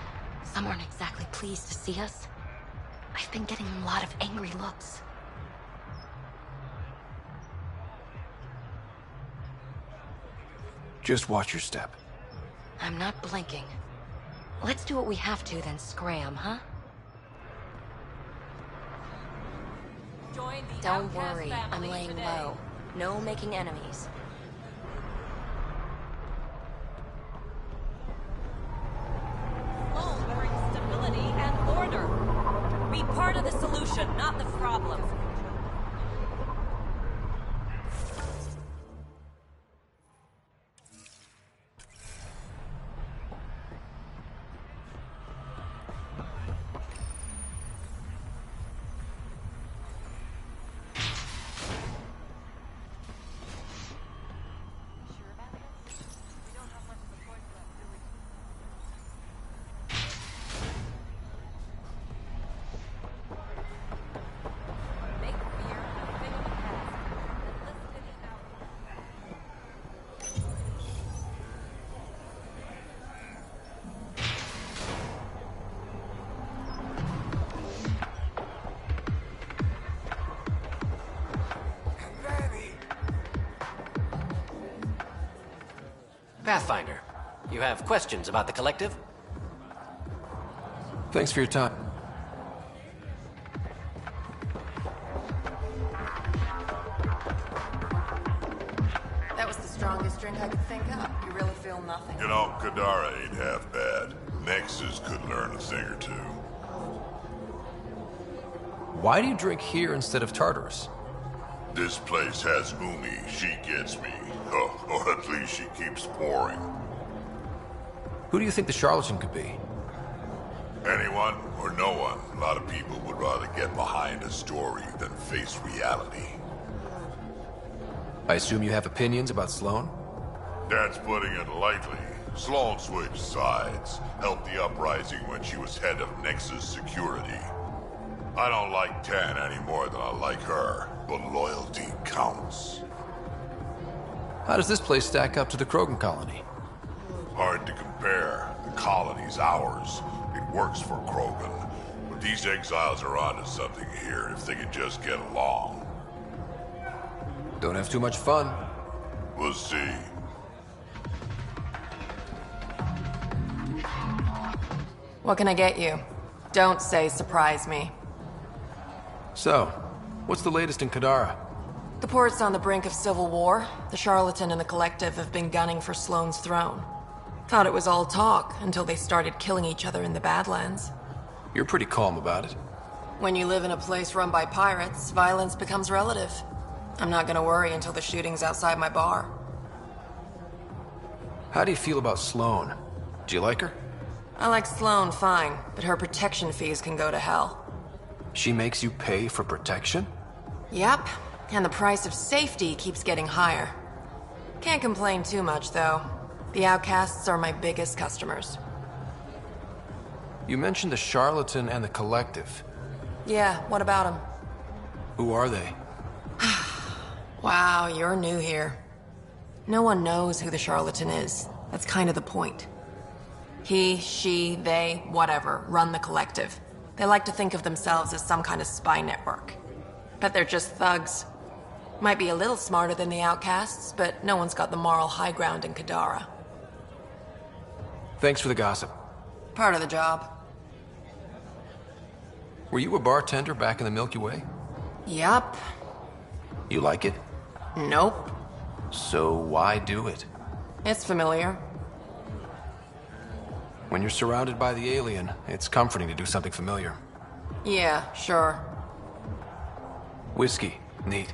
Some aren't exactly pleased to see us. I've been getting a lot of angry looks. Just watch your step. I'm not blinking. Let's do what we have to, then scram, huh? Join the Don't Outcast worry, I'm family laying today. low. No making enemies. Sloan brings stability and order. Be part of the solution, not the problem. Pathfinder, you have questions about the Collective? Thanks for your time. That was the strongest drink I could think of. You really feel nothing? You know, Kadara ain't half bad. Nexus could learn a thing or two. Why do you drink here instead of Tartarus? This place has Umi. She gets me. Oh, or at least she keeps pouring. Who do you think the charlatan could be? Anyone or no one. A lot of people would rather get behind a story than face reality. I assume you have opinions about Sloan? That's putting it lightly. Sloan switched sides, helped the uprising when she was head of Nexus security. I don't like Tan any more than I like her, but loyalty counts. How does this place stack up to the Krogan colony? Hard to compare. The colony's ours. It works for Krogan. But these exiles are onto something here if they can just get along. Don't have too much fun. We'll see. What can I get you? Don't say surprise me. So, what's the latest in Kadara? The port's on the brink of civil war. The Charlatan and the Collective have been gunning for Sloane's throne. Thought it was all talk until they started killing each other in the Badlands. You're pretty calm about it. When you live in a place run by pirates, violence becomes relative. I'm not gonna worry until the shooting's outside my bar. How do you feel about Sloan? Do you like her? I like Sloane fine, but her protection fees can go to hell. She makes you pay for protection? Yep, and the price of safety keeps getting higher. Can't complain too much, though. The outcasts are my biggest customers. You mentioned the Charlatan and the Collective. Yeah, what about them? Who are they? Wow, you're new here. No one knows who the Charlatan is. That's kind of the point. He, she, they, whatever, run the Collective. They like to think of themselves as some kind of spy network. But they're just thugs. Might be a little smarter than the outcasts, but no one's got the moral high ground in Kadara. Thanks for the gossip. Part of the job. Were you a bartender back in the Milky Way? Yup. You like it? Nope. So why do it? It's familiar. When you're surrounded by the alien, it's comforting to do something familiar. Yeah, sure. Whiskey. Neat.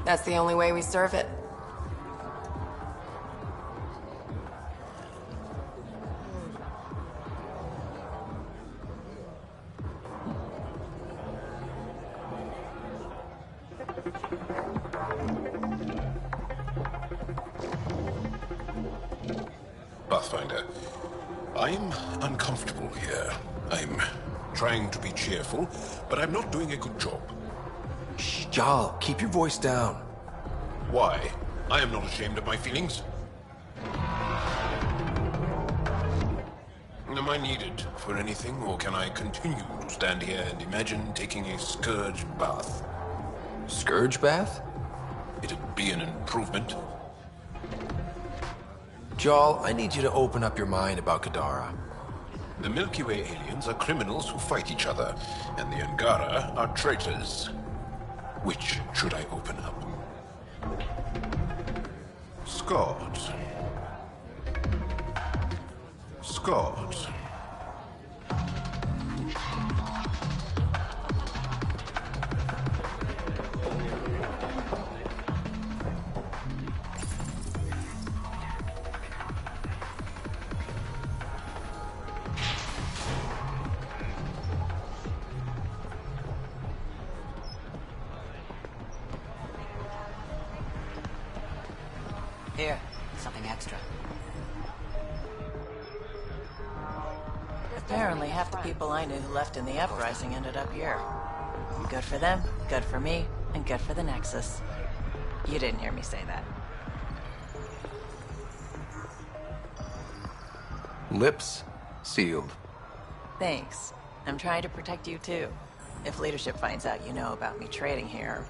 That's the only way we serve it. Pathfinder, I'm uncomfortable here. I'm trying to be cheerful, but I'm not doing a good job. Shh, Jal, keep your voice down. Why? I am not ashamed of my feelings. Am I needed for anything, or can I continue to stand here and imagine taking a scourge bath? Scourge bath? It'd be an improvement. Jarl, I need you to open up your mind about Kadara. The Milky Way aliens are criminals who fight each other, and the Angara are traitors. Which should I open up? Scourge. Scourge. Here, something extra. Apparently, half the people I knew who left in the uprising ended up here. Good for them, good for me, and good for the Nexus. You didn't hear me say that. Lips sealed. Thanks. I'm trying to protect you too. If leadership finds out you know about me trading here,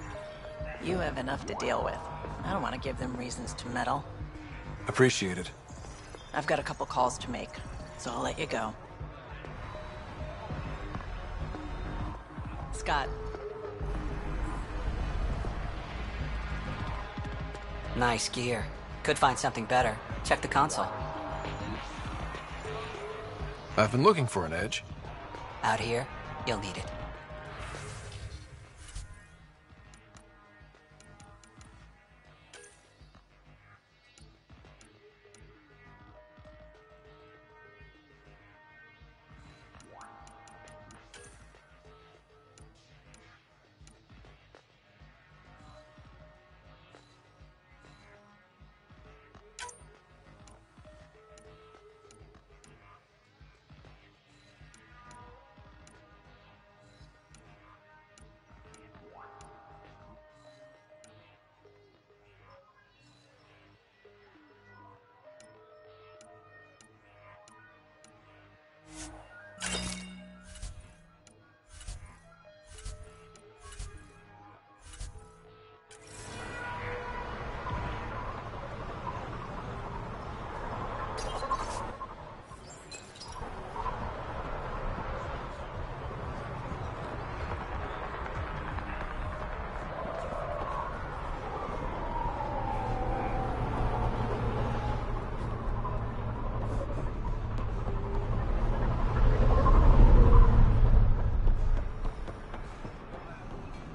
you have enough to deal with. I don't want to give them reasons to meddle. Appreciate it. I've got a couple calls to make, so I'll let you go. Scott. Nice gear. Could find something better. Check the console. I've been looking for an edge. Out here, you'll need it.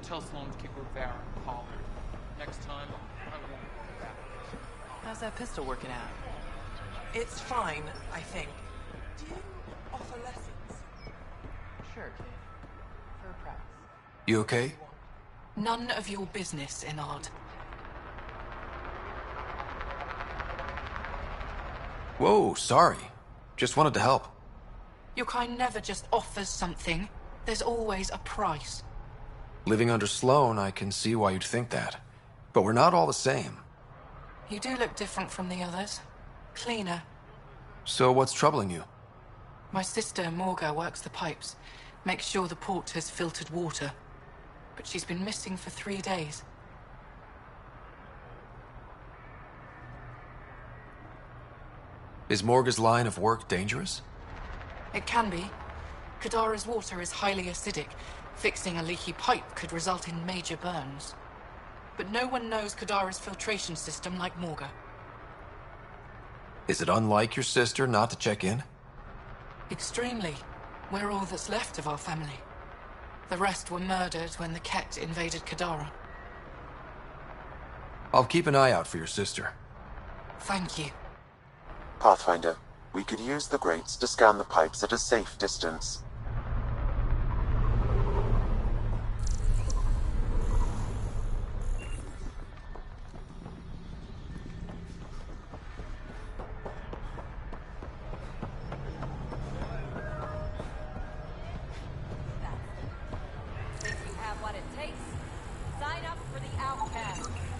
Tell Sloan to keep Rivera collared. Next time, I won't go back. How's that pistol working out? It's fine, I think. Do you offer lessons? Sure, kid. For practice. You okay? None of your business, Enard. Whoa, sorry. Just wanted to help. Your kind never just offers something. There's always a price. Living under Sloan, I can see why you'd think that. But we're not all the same. You do look different from the others. Cleaner. So what's troubling you? My sister, Morga, works the pipes. Makes sure the port has filtered water. But she's been missing for 3 days. Is Morga's line of work dangerous? It can be. Kadara's water is highly acidic. Fixing a leaky pipe could result in major burns. But no one knows Kadara's filtration system like Morga. Is it unlike your sister not to check in? Extremely. We're all that's left of our family. The rest were murdered when the Ket invaded Kadara. I'll keep an eye out for your sister. Thank you. Pathfinder, we could use the grates to scan the pipes at a safe distance.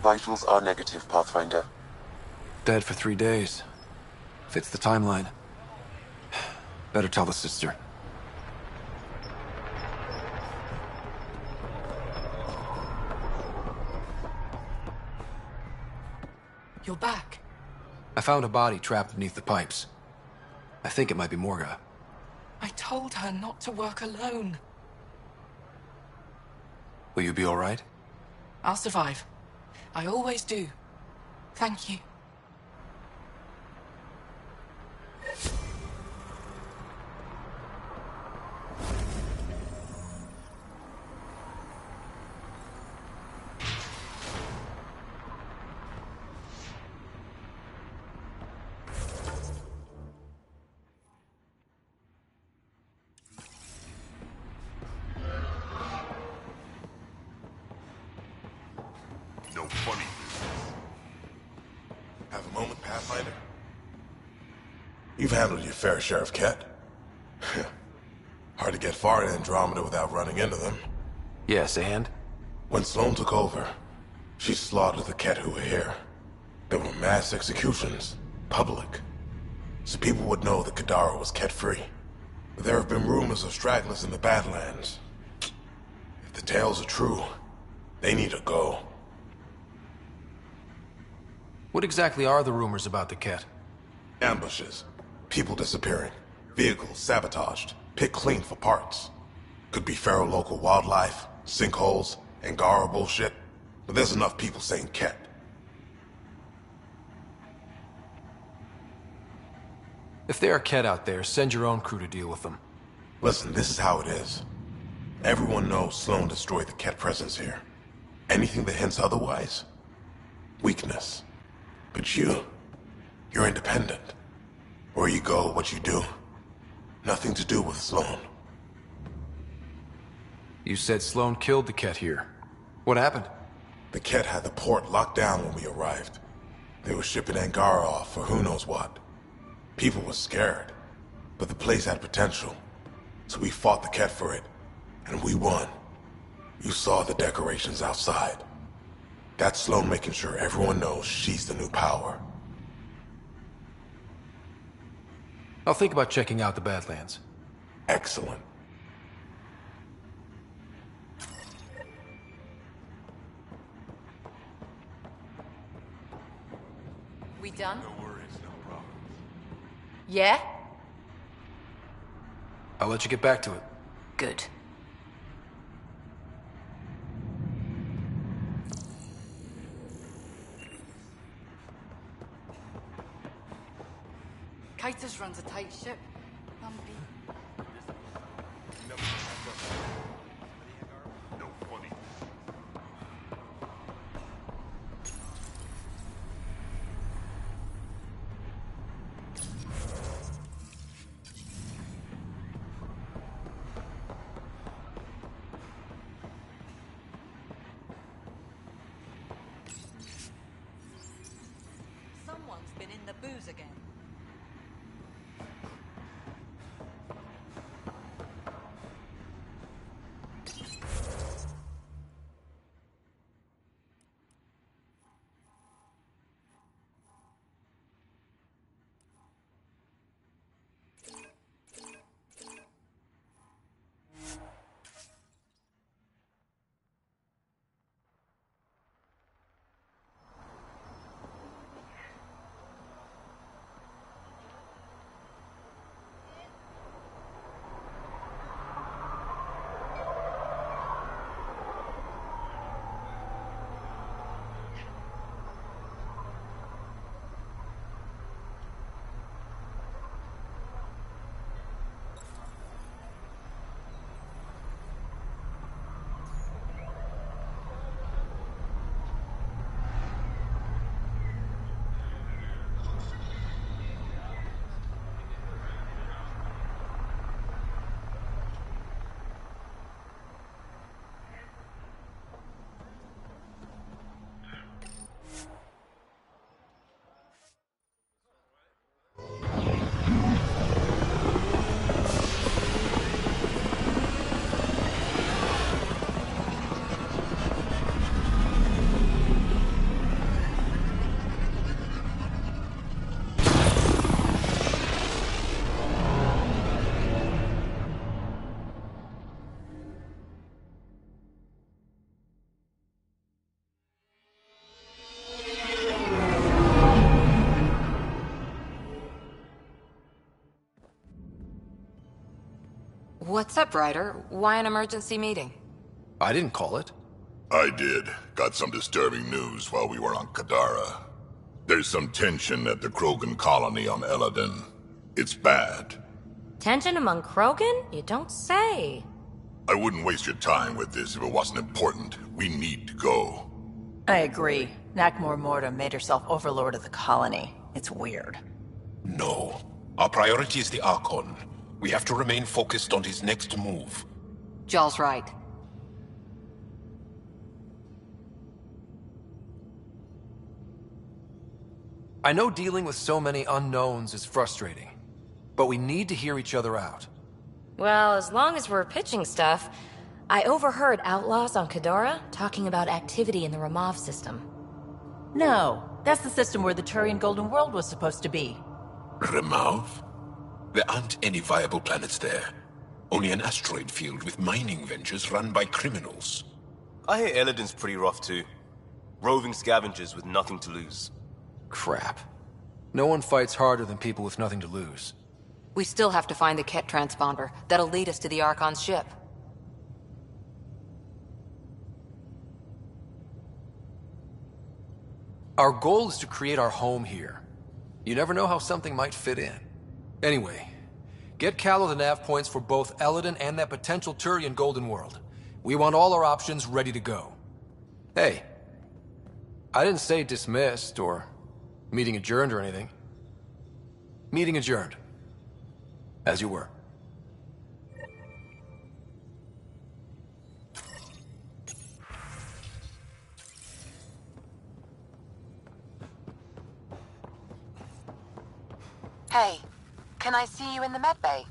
Vitals are negative, Pathfinder. Dead for 3 days. Fits the timeline. Better tell the sister. You're back. I found a body trapped beneath the pipes. I think it might be Morga. I told her not to work alone. Will you be all right? I'll survive. I always do. Thank you. No funny business. Have a moment, Pathfinder? You've handled your fair share of Ket. Hard to get far in Andromeda without running into them. Yes, and? When Sloane took over, she slaughtered the Ket who were here. There were mass executions, public. So people would know that Kadara was Ket-free. But there have been rumors of stragglers in the Badlands. If the tales are true, they need to go. What exactly are the rumors about the Ket? Ambushes. People disappearing. Vehicles sabotaged. Picked clean for parts. Could be feral local wildlife, sinkholes, Angara bullshit. But there's enough people saying Ket. If there are Ket out there, send your own crew to deal with them. Listen, this is how it is. Everyone knows Sloane destroyed the Ket presence here. Anything that hints otherwise? Weakness. But you're independent. Where you go, what you do. Nothing to do with Sloane. You said Sloane killed the Ket here. What happened? The Ket had the port locked down when we arrived. They were shipping Angara off for who knows what. People were scared, but the place had potential. So we fought the Ket for it, and we won. You saw the decorations outside. That's Sloane making sure everyone knows she's the new power. I'll think about checking out the Badlands. Excellent. We done? No worries, no problem. Yeah? I'll let you get back to it. Good. Kitus runs a tight ship. No funny. Someone's been in the booze again. What's up, Ryder? Why an emergency meeting? I didn't call it. I did. Got some disturbing news while we were on Kadara. There's some tension at the Krogan colony on Eladon. It's bad. Tension among Krogan? You don't say. I wouldn't waste your time with this if it wasn't important. We need to go. I agree. Nakmor Morta made herself overlord of the colony. It's weird. No. Our priority is the Archon. We have to remain focused on his next move. Jall's right. I know dealing with so many unknowns is frustrating, but we need to hear each other out. Well, as long as we're pitching stuff, I overheard outlaws on Kadara talking about activity in the Ramov system. No, that's the system where the Turian Golden World was supposed to be. Ramov? There aren't any viable planets there. Only an asteroid field with mining ventures run by criminals. I hear Eladon's pretty rough too. Roving scavengers with nothing to lose. Crap. No one fights harder than people with nothing to lose. We still have to find the Ket transponder. That'll lead us to the Archon's ship. Our goal is to create our home here. You never know how something might fit in. Anyway, get Callow the nav points for both Eladon and that potential Turian Golden World. We want all our options ready to go. Hey, I didn't say dismissed or meeting adjourned or anything. Meeting adjourned. As you were. Hey, can I see you in the med bay?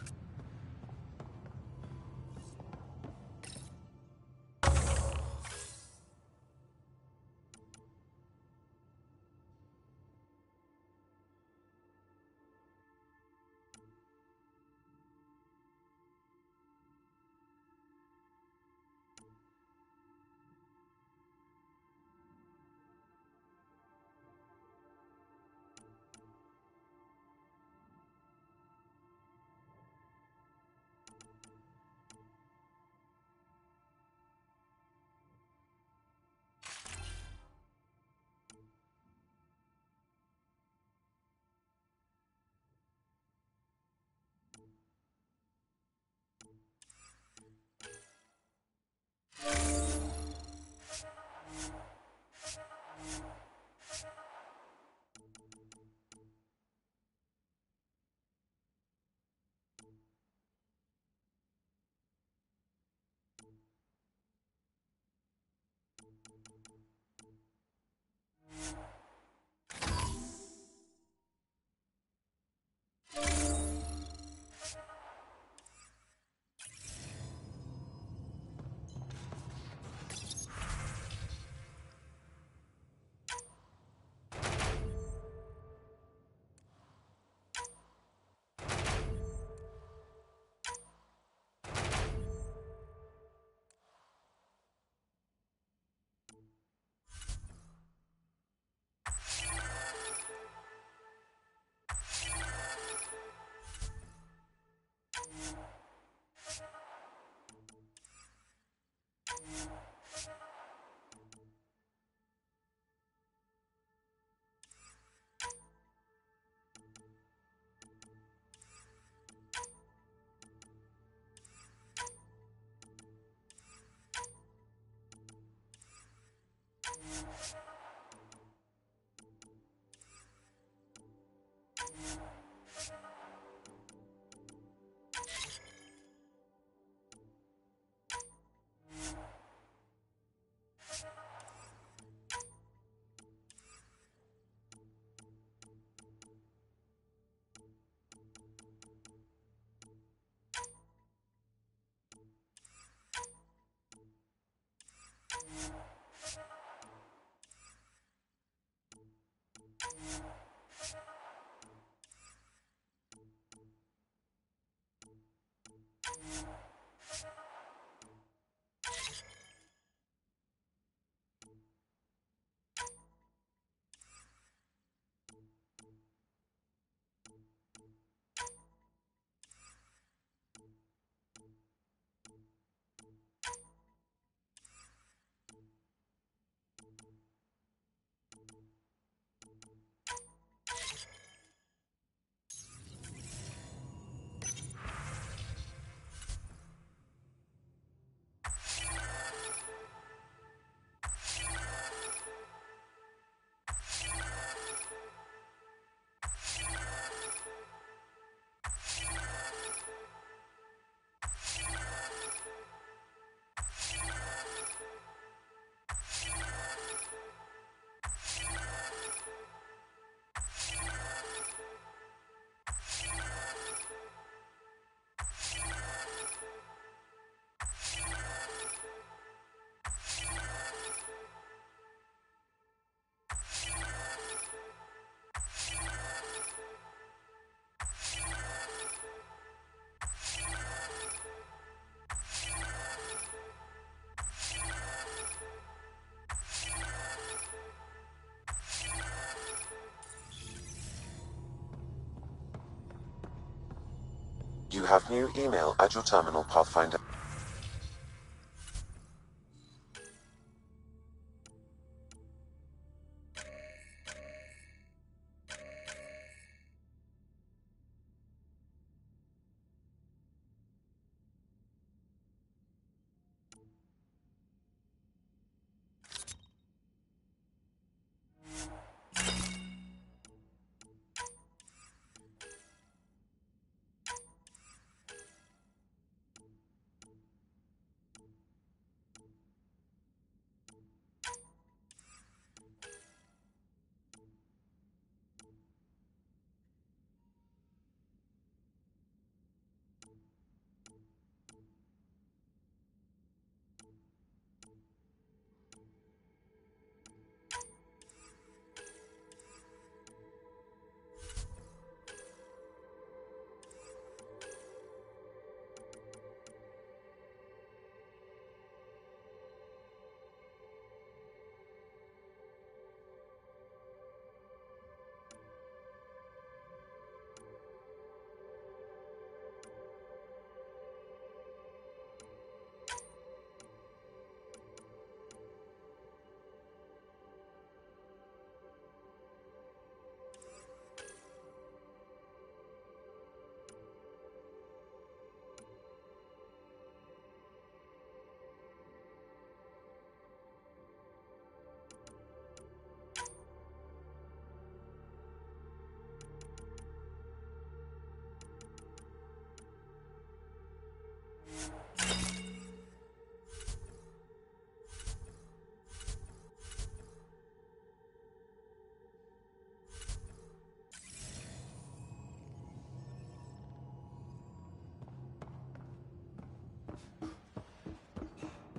You have new email at your terminal, Pathfinder.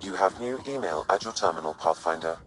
You have new email at your terminal, Pathfinder.